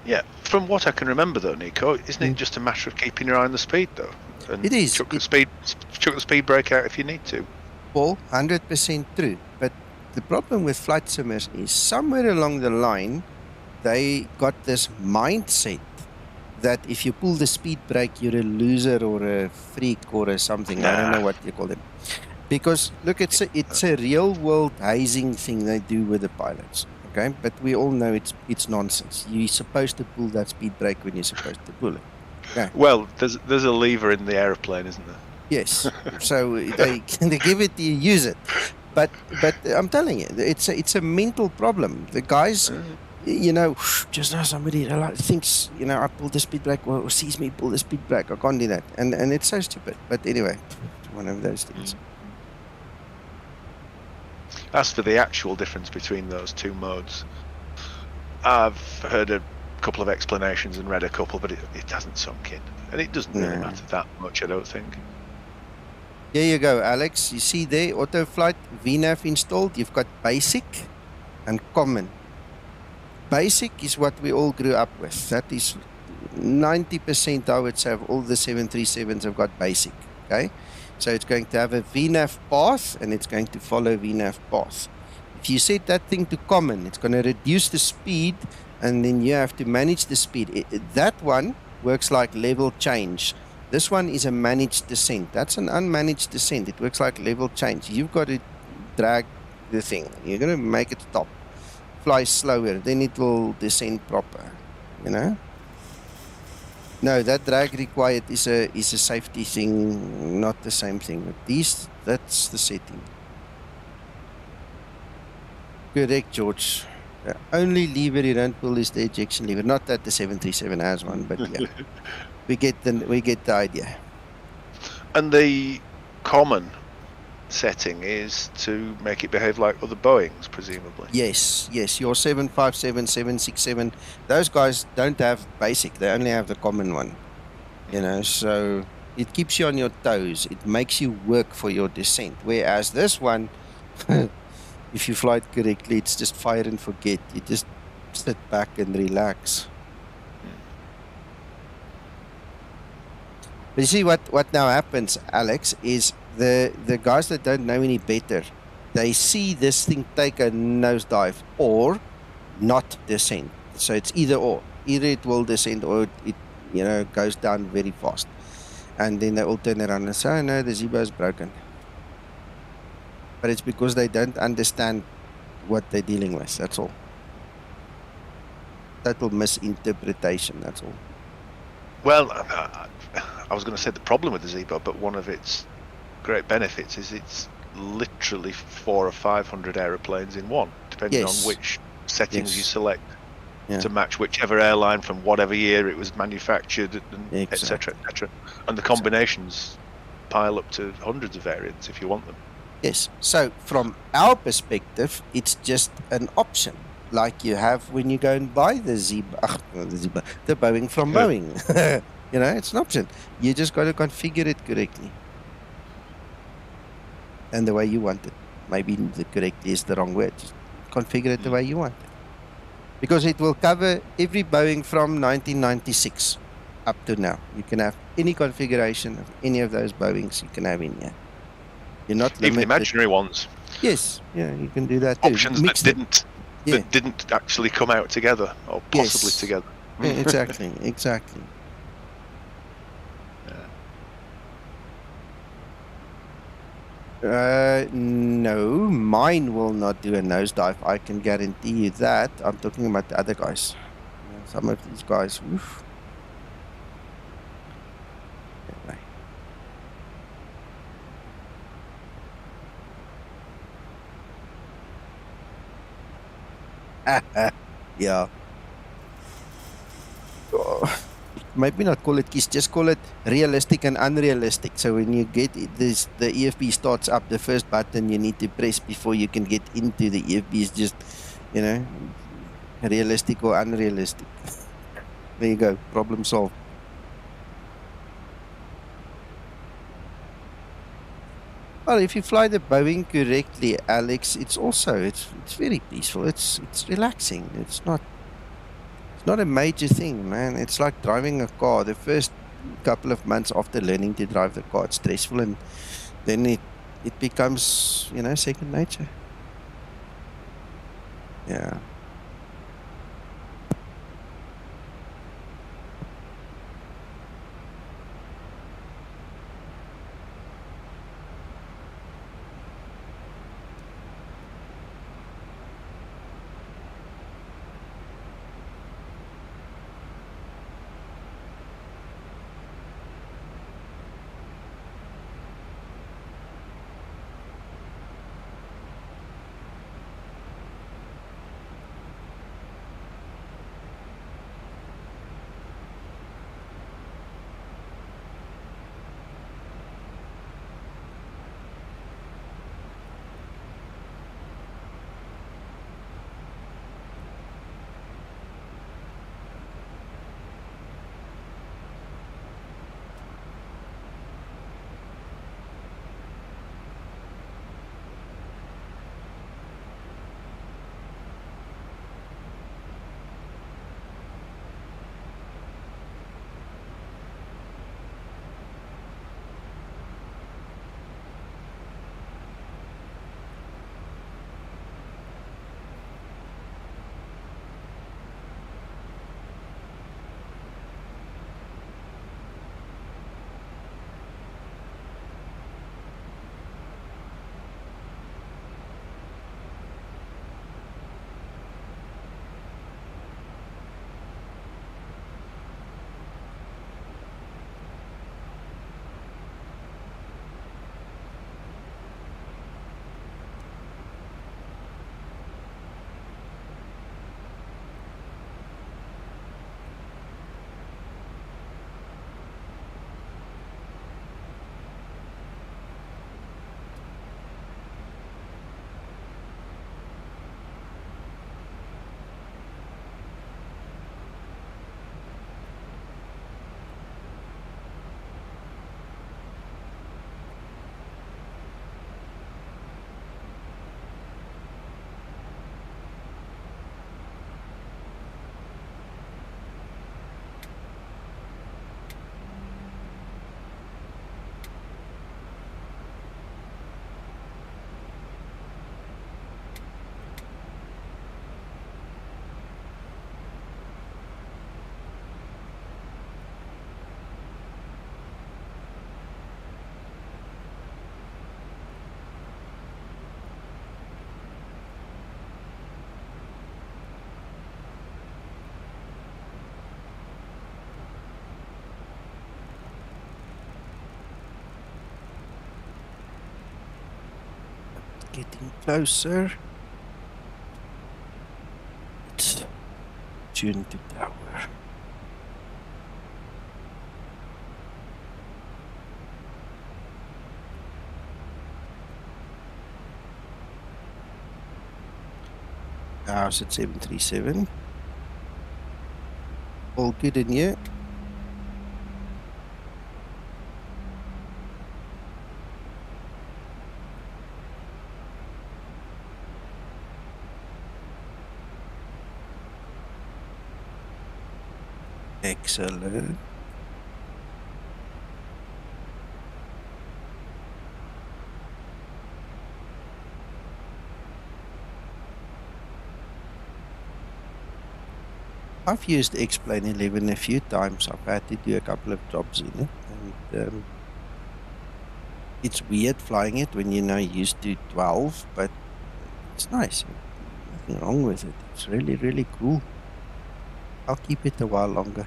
Yeah, from what I can remember though, Nico, isn't it just a matter of keeping your eye on the speed though? And It is. Chuck the speed brake out if you need to. Paul, 100% true. But the problem with flight simmers is somewhere along the line, they got this mindset that if you pull the speed brake, you're a loser or a freak or something. I don't know what you call them. Because look, it's a real world hazing thing they do with the pilots. Okay, but we all know it's nonsense. You're supposed to pull that speed brake when you're supposed to pull it. Okay. Well, there's a lever in the aeroplane, isn't there? Yes. So they give it to you, use it. But I'm telling you, it's a mental problem. The guys, you know, just now somebody thinks, you know, I pulled the speed brake or sees me pull the speed brake. I can't do that, and it's so stupid. But anyway, it's one of those things. As for the actual difference between those two modes, I've heard a couple of explanations and read a couple, but it hasn't sunk in. And it doesn't really matter that much, I don't think. There you go, Alex. You see there, auto flight, VNAV installed. You've got basic and common. Basic is what we all grew up with. That is 90%, I would say, of all the 737s have got basic. Okay? So it's going to have a VNAV path and it's going to follow VNAV path. If you set that thing to common, it's going to reduce the speed and then you have to manage the speed. That one works like level change. This one is a managed descent. That's an unmanaged descent. It works like level change. You've got to drag the thing. You're going to make it stop. Fly slower. Then it will descend proper. You know? No, that drag required is a safety thing, not the same thing. But that's the setting. Correct, George. The only lever you don't pull is the ejection lever. Not that the 737 has one, but yeah. We get the idea. And the common setting is to make it behave like other Boeings, presumably. Yes. Your 757, 767, those guys don't have basic. They only have the common one. You know, so it keeps you on your toes. It makes you work for your descent. Whereas this one, if you fly it correctly, it's just fire and forget. You just sit back and relax. But you see what now happens, Alex, is the guys that don't know any better, they see this thing take a nosedive or not descend. So it's either or. Either it will descend or it goes down very fast. And then they all turn around and say, oh no, the Zibo is broken. But it's because they don't understand what they're dealing with, that's all. Total misinterpretation, that's all. Well, I was going to say the problem with the Zibo, but one of its great benefits is it's literally 400 or 500 aeroplanes in one, depending on which settings you select to match whichever airline from whatever year it was manufactured, and etc., etc. And the combinations pile up to hundreds of variants if you want them. Yes. So from our perspective, it's just an option, like you have when you go and buy the Boeing from Boeing. You know, it's an option. You just got to configure it correctly. And the way you want it. Maybe the correctly is the wrong word. Just configure it the way you want it. Because it will cover every Boeing from 1996 up to now. You can have any configuration of any of those Boeings you can have in here. You're not limited. Even imaginary ones. Yes, yeah, you can do that too. Options that didn't actually come out together or possibly together. Yeah, exactly. No, mine will not do a nosedive. I can guarantee you that. I'm talking about the other guys. You know, some of these guys, oof. Anyway. Yeah. Oh, maybe not call it kiss, just call it realistic and unrealistic. So when you get this, the EFB starts up, the first button you need to press before you can get into the EFB is just, you know, realistic or unrealistic. There you go, problem solved. Well, if you fly the Boeing correctly, Alex, it's very peaceful. It's relaxing. It's not a major thing, man. It's like driving a car. The first couple of months after learning to drive the car, it's stressful, and then it becomes, you know, second nature. Yeah. Getting closer. It's tuned to tower. House at 737. All good in here. Excellent. I've used X-Plane 11 a few times. I've had to do a couple of jobs in it, and It's weird flying it when you're not used to 12, but it's nice. Nothing wrong with it. It's really, really cool. I'll keep it a while longer.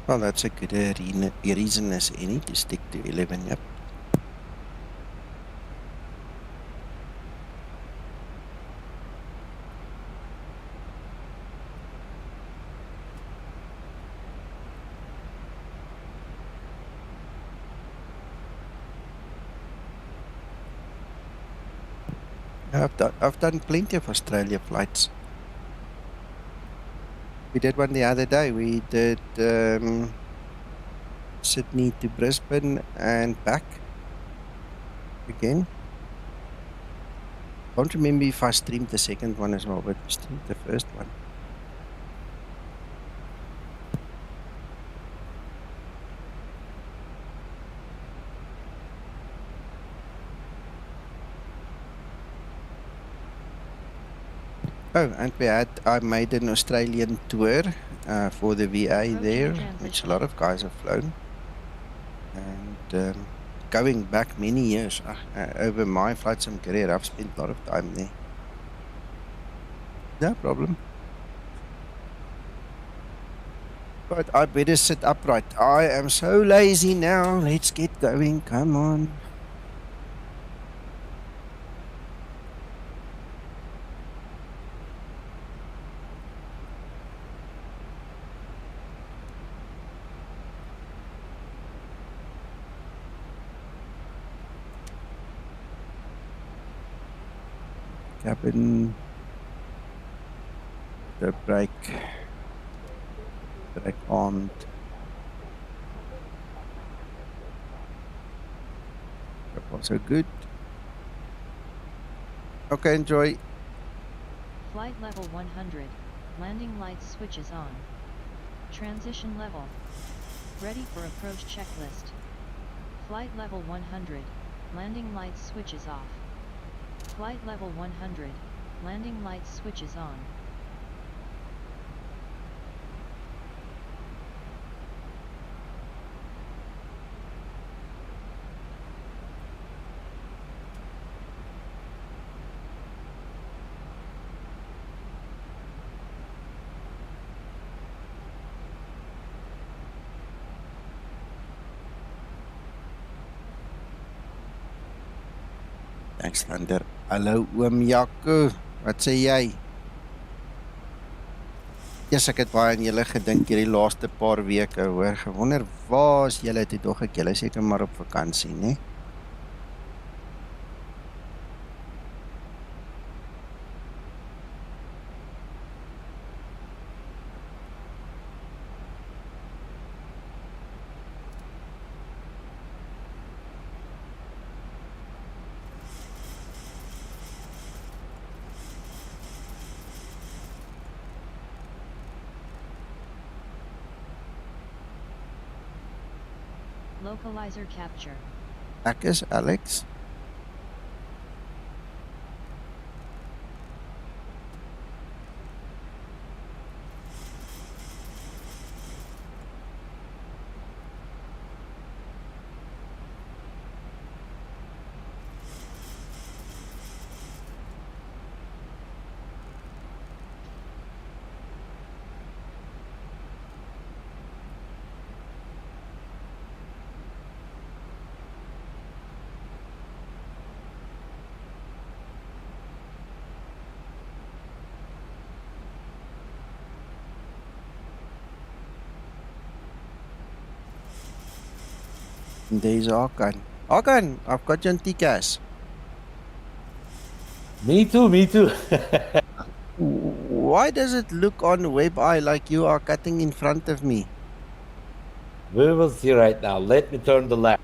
Well, that's a good reason as any to stick to 11, yep. I've done plenty of Australia flights. We did one the other day. We did Sydney to Brisbane and back again. Don't remember if I streamed the second one as well, but we streamed the first one. Oh, and I made an Australian tour for the VA there, which a lot of guys have flown. And going back many years, over my flight sim career, I've spent a lot of time there. No problem. But I better sit upright. I am so lazy now. Let's get going. Come on. Cabin, the brake armed. Also good. Okay, enjoy. Flight level 100. Landing lights switches on. Transition level. Ready for approach checklist. Flight level 100. Landing lights switches off. Flight level 100. Landing lights switches on. Thanks, Thunder. Hallo oom Jaco, wat sê jy? Yes, ek het baie aan julle gedink hierdie laaste paar weke, hoor. Gewonder waar is julle toe tog ek julle seker maar op vakansie, né? Localizer capture. Ek is Alex. And there's Hakan. Hakan, I've got you on TCAS. Me too. Why does it look on WebEye like you are cutting in front of me? We will see right now. Let me turn the left.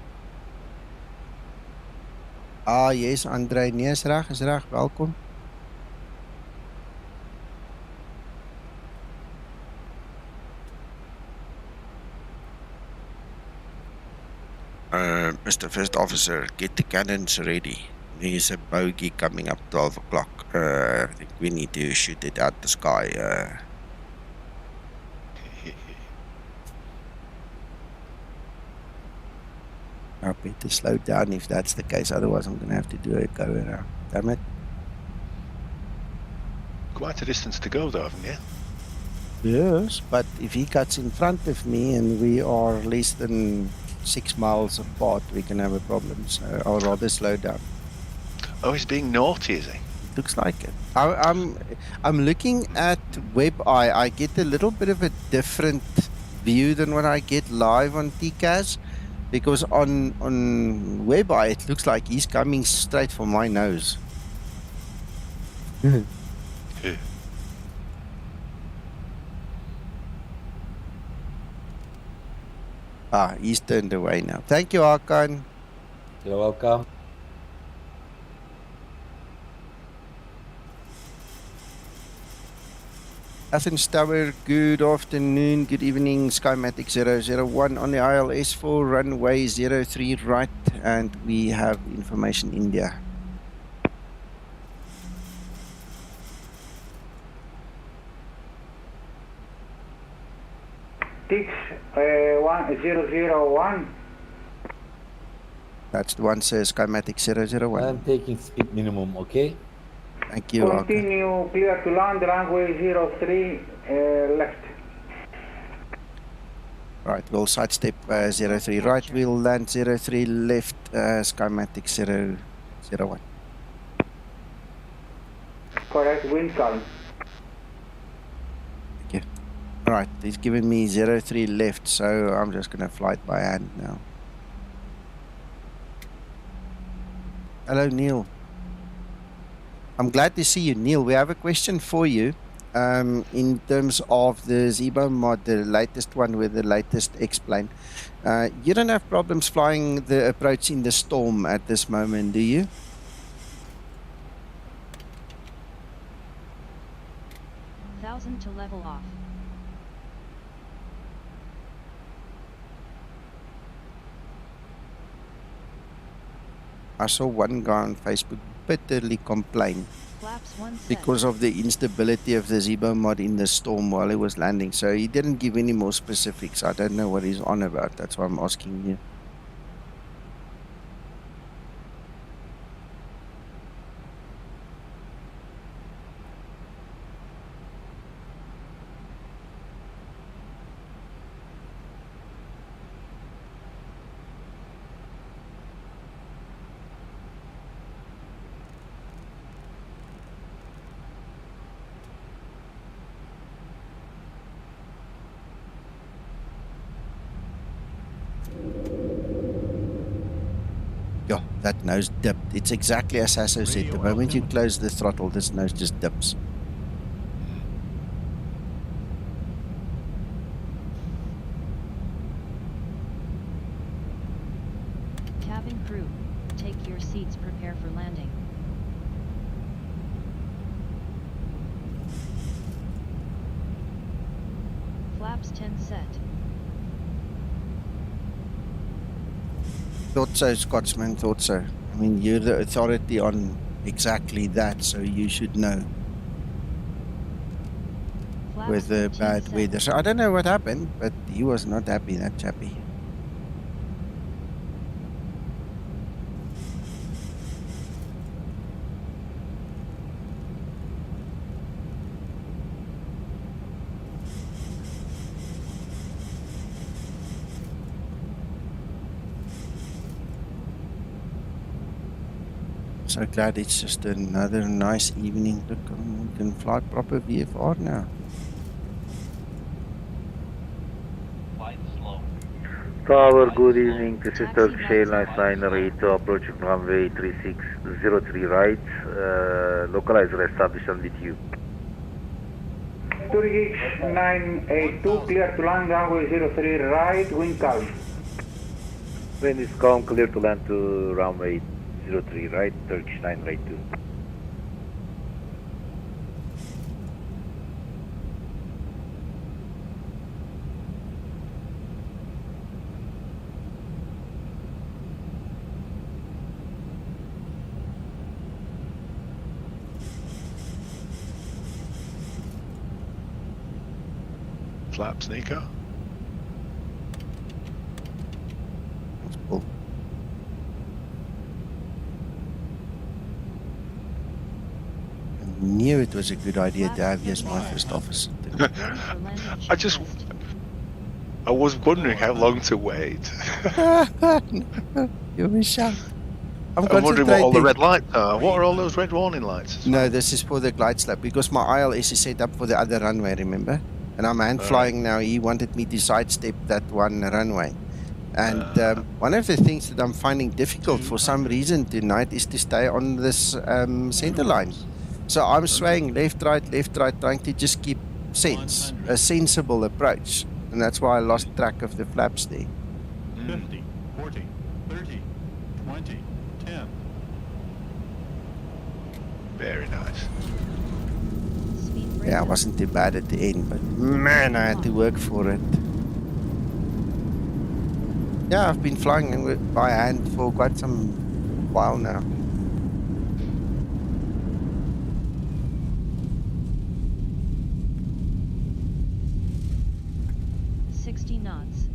Ah, yes, André. Nee, is reg. Welkom. Mr. First Officer, get the cannons ready. There's a bogey coming up 12 o'clock. I think we need to shoot it out the sky. I better slow down if that's the case. Otherwise, I'm going to have to do a go around. Damn it. Quite a distance to go, though, haven't you? Yes, but if he cuts in front of me and we are less than 6 miles apart, we can have a problem. So I'll rather slow down. Oh, he's being naughty, is he? Looks like it. I'm looking at WebEye. I get a little bit of a different view than when I get live on TCAS, because on WebEye it looks like he's coming straight for my nose. He's turned away now. Thank you, Hakan. You're welcome. Athens Tower, good afternoon, good evening. Skymatix 001 on the ILS for runway 03 right, and we have information India. Tix 1001. That's the one, says Skymatix 001. I'm taking speed minimum, okay? Thank you. Continue clear to land, runway 03 left. Right, we'll sidestep 03 right, we'll land 03 left, Skymatix 001. Correct, wind calm. Thank you. Alright, he's giving me 03 left, so I'm just going to fly it by hand now. Hello, Neil. I'm glad to see you, Neil. We have a question for you in terms of the Zibo Mod, the latest one with the latest X-plane. You don't have problems flying the approach in the storm at this moment, do you? Thousand to level off. I saw one guy on Facebook bitterly complain because of the instability of the Zibo Mod in the storm while he was landing. So he didn't give any more specifics. I don't know what he's on about. That's why I'm asking you. Yeah, that nose dipped. It's exactly as Sasso said. The moment you close the throttle, this nose just dips. Cabin crew, take your seats, prepare for landing. Flaps 10 set. Thought so, Scotsman, thought so. I mean, you're the authority on exactly that, so you should know. Flaps With the bad weather. So I don't know what happened, but he was not happy, that chappy. So glad it's just another nice evening. Look, we can fly proper VFR now. Tower, good evening. This is Turkish Airlines Liner 82 approaching runway 3603 right. Localizer established on with you. Turkish 982, clear to land runway 03 right, wind calm. Wind is calm, clear to land to runway 03 right, Turkish 982. Flaps, Nico. That's cool. I knew it was a good idea to have you as my first officer. I was wondering how long to wait. You were shocked. I'm wondering what all the concentrating. red lights are. What are all those red warning lights? No, this is for the glide slab because my ILS is set up for the other runway, remember? And I'm hand flying now. He wanted me to sidestep that one runway. And one of the things that I'm finding difficult for some reason tonight is to stay on this center line. So I'm swaying left, right, trying to just keep a sensible approach. And that's why I lost track of the flaps there. 50, 40, 30, 20, 10. Very nice. Yeah, I wasn't too bad at the end, but man, I had to work for it. Yeah, I've been flying by hand for quite some while now. knots.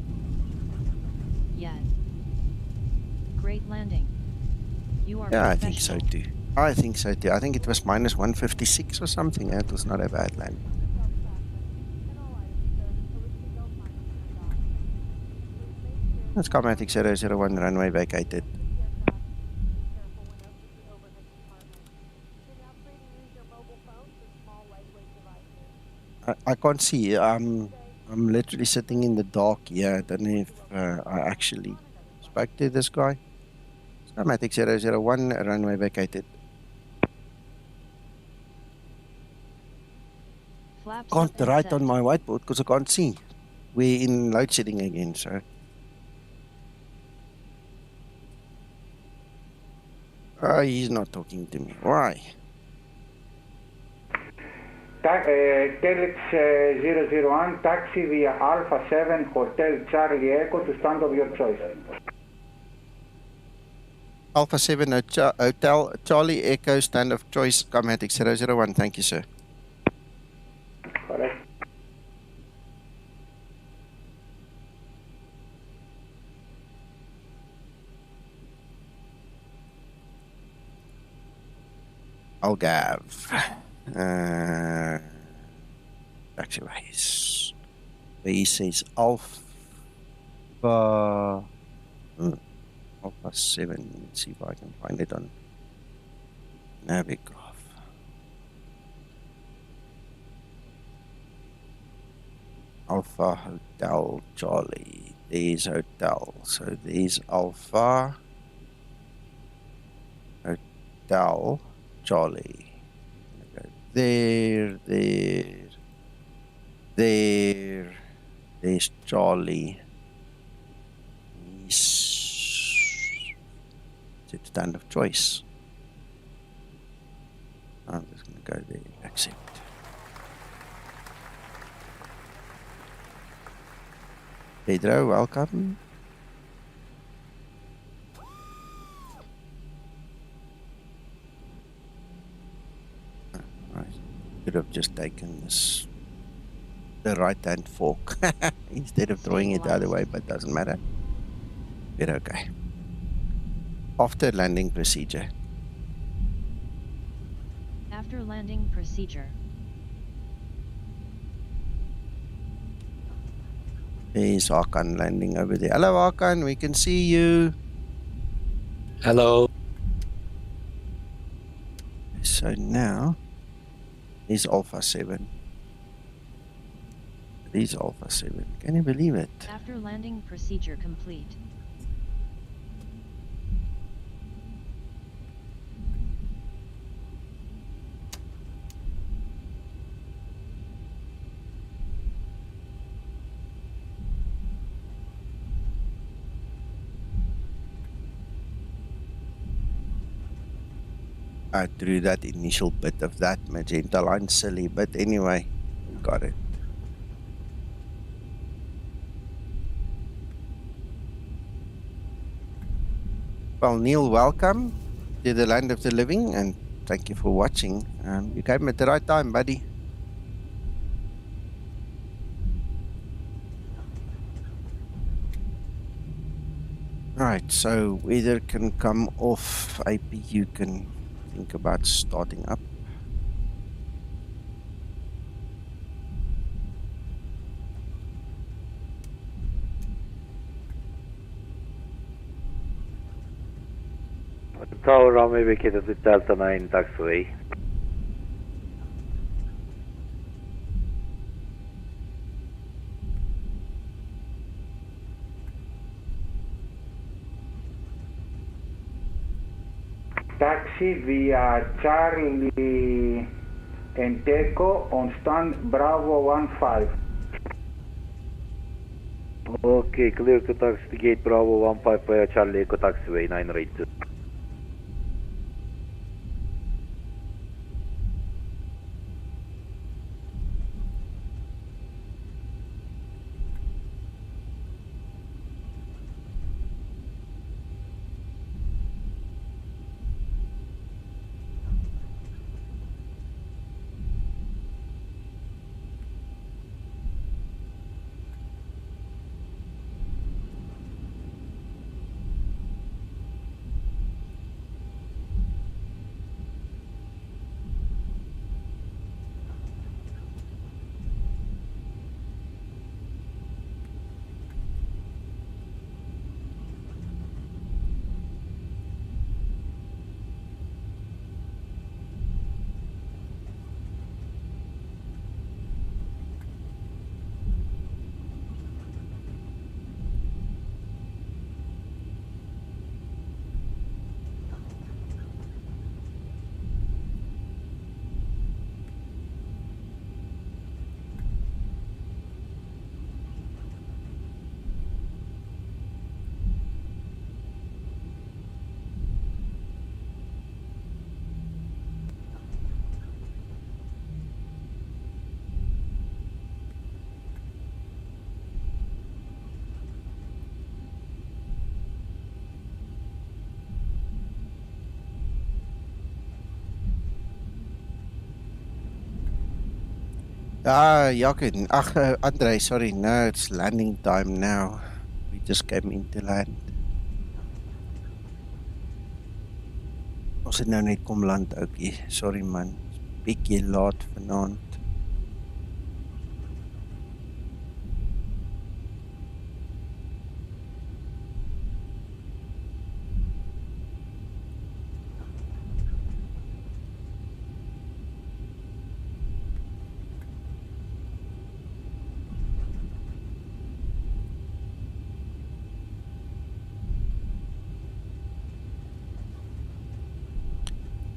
Yet. Great landing. You are Yeah, I think so too. I think it was minus 156 or something. That was not a bad land. Skymatix 001 runway vacated. I can't see. I'm literally sitting in the dark here. I don't know if I actually spoke to this guy. Skymatix 001 runway vacated. Can't write on my whiteboard because I can't see. We're in load shedding again, so. He's not talking to me. Why? Telex 001, taxi via Alpha 7 Hotel Charlie Echo to stand of your choice. Alpha 7 Hotel Charlie Echo stand of choice, Skymatix 001. Thank you, sir. Correct. LGAV. Taxiways. He says Alpha 7. Let's see if I can find it on Navigraph. Alpha Hotel Charlie. There's Hotel. So there's Alpha Hotel Charlie. There's Charlie. It's stand of choice. I'm just going to go there. Accept. Pedro, welcome. I could have just taken the right-hand fork instead of throwing it the other way, but doesn't matter. We're okay. After landing procedure. After landing procedure. There's Hakan landing over there. Hello, Hakan. We can see you. Hello. So now is Alpha 7. These Alpha 7. Can you believe it? After landing, procedure complete. I threw that initial bit of that magenta line silly, but anyway, we got it. Well, Neil, welcome to the land of the living, and thank you for watching. You came at the right time, buddy. Right, so weather can come off. APU can think about starting up. Tower runway vacated with Delta 9 taxiway. Taxi via Charlie and Echo on stand Bravo 15. Okay, clear to taxi gate Bravo 15 via Charlie Echo taxiway 982. Jakin. Andre, sorry. No, it's landing time now. We just came into land. Ons het nou net kom land, oukie. Sorry man. Bietjie laat vanaand.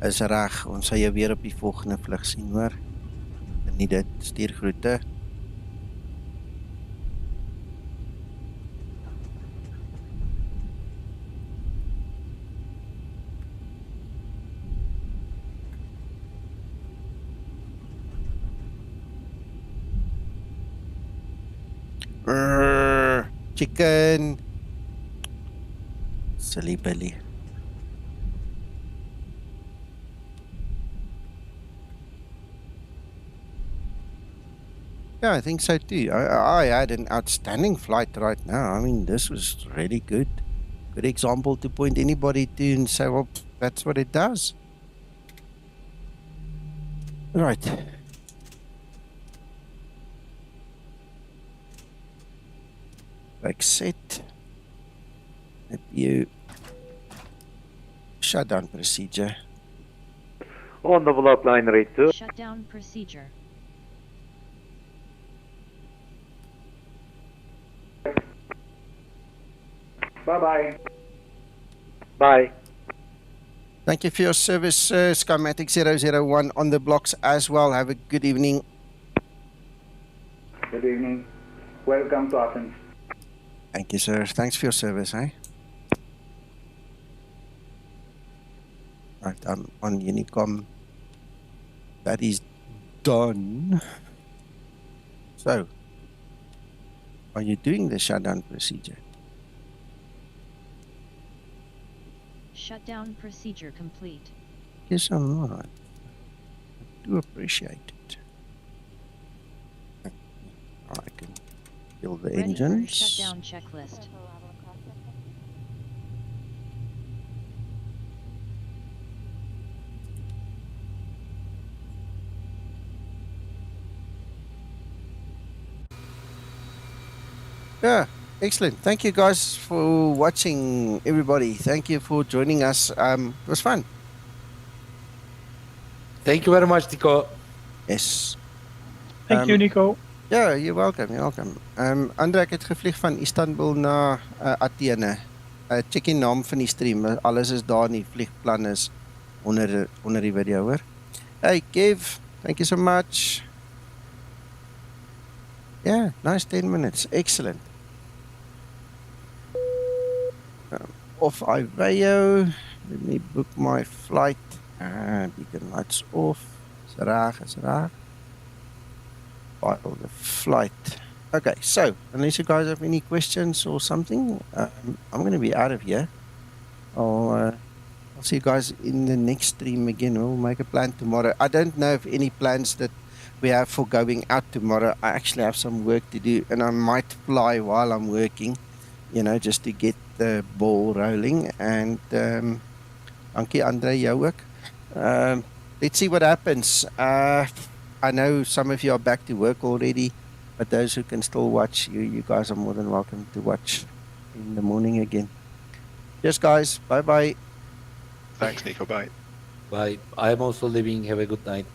Is reg, ons sal jou weer op die volgende vlug sien, hoor. Geniet dit, stuur groete. Chicken. Silly Billy. Yeah, I think so too. I had an outstanding flight right now. I mean, this was really good. Good example to point anybody to and say, well, that's what it does. Right. Like set. If you shutdown procedure. On the block line rate 2. Shutdown procedure. Bye-bye. Bye. Thank you for your service, Skymatix 001 on the blocks as well. Have a good evening. Good evening. Welcome to Athens. Thank you, sir. Thanks for your service, eh? Right, I'm on Unicom. That is done. So, are you doing the shutdown procedure? Shutdown procedure complete. Yes, I'm not. I do appreciate it. I can kill the Ready for engines. shutdown checklist. Yeah, excellent. Thank you guys for watching, everybody. Thank you for joining us. It was fun. Thank you very much, Nico. Yes. Thank you, Nico. Ja, you're welcome, you're welcome. Andre, ek het gevlieg van Istanbul na Athene. Check die naam van die stream. Alles is daar in die vliegplan is onder die video, hoor. Hey, Kev, thank you so much. Yeah, nice 10 minutes. Excellent. Off IVGUS. Let me book my flight. Beacon lights off. Is reg. File the flight. Okay, so unless you guys have any questions or something, I'm going to be out of here. I'll see you guys in the next stream again. We'll make a plan tomorrow. I don't know if any plans that we have for going out tomorrow. I actually have some work to do, and I might fly while I'm working, just to get the ball rolling. And dankie Andre, jou ook. Let's see what happens. I know some of you are back to work already, but those who can still watch, you guys are more than welcome to watch in the morning again. Yes, guys. Bye-bye. Thanks, Nico. Bye. Bye. I'm also leaving. Have a good night.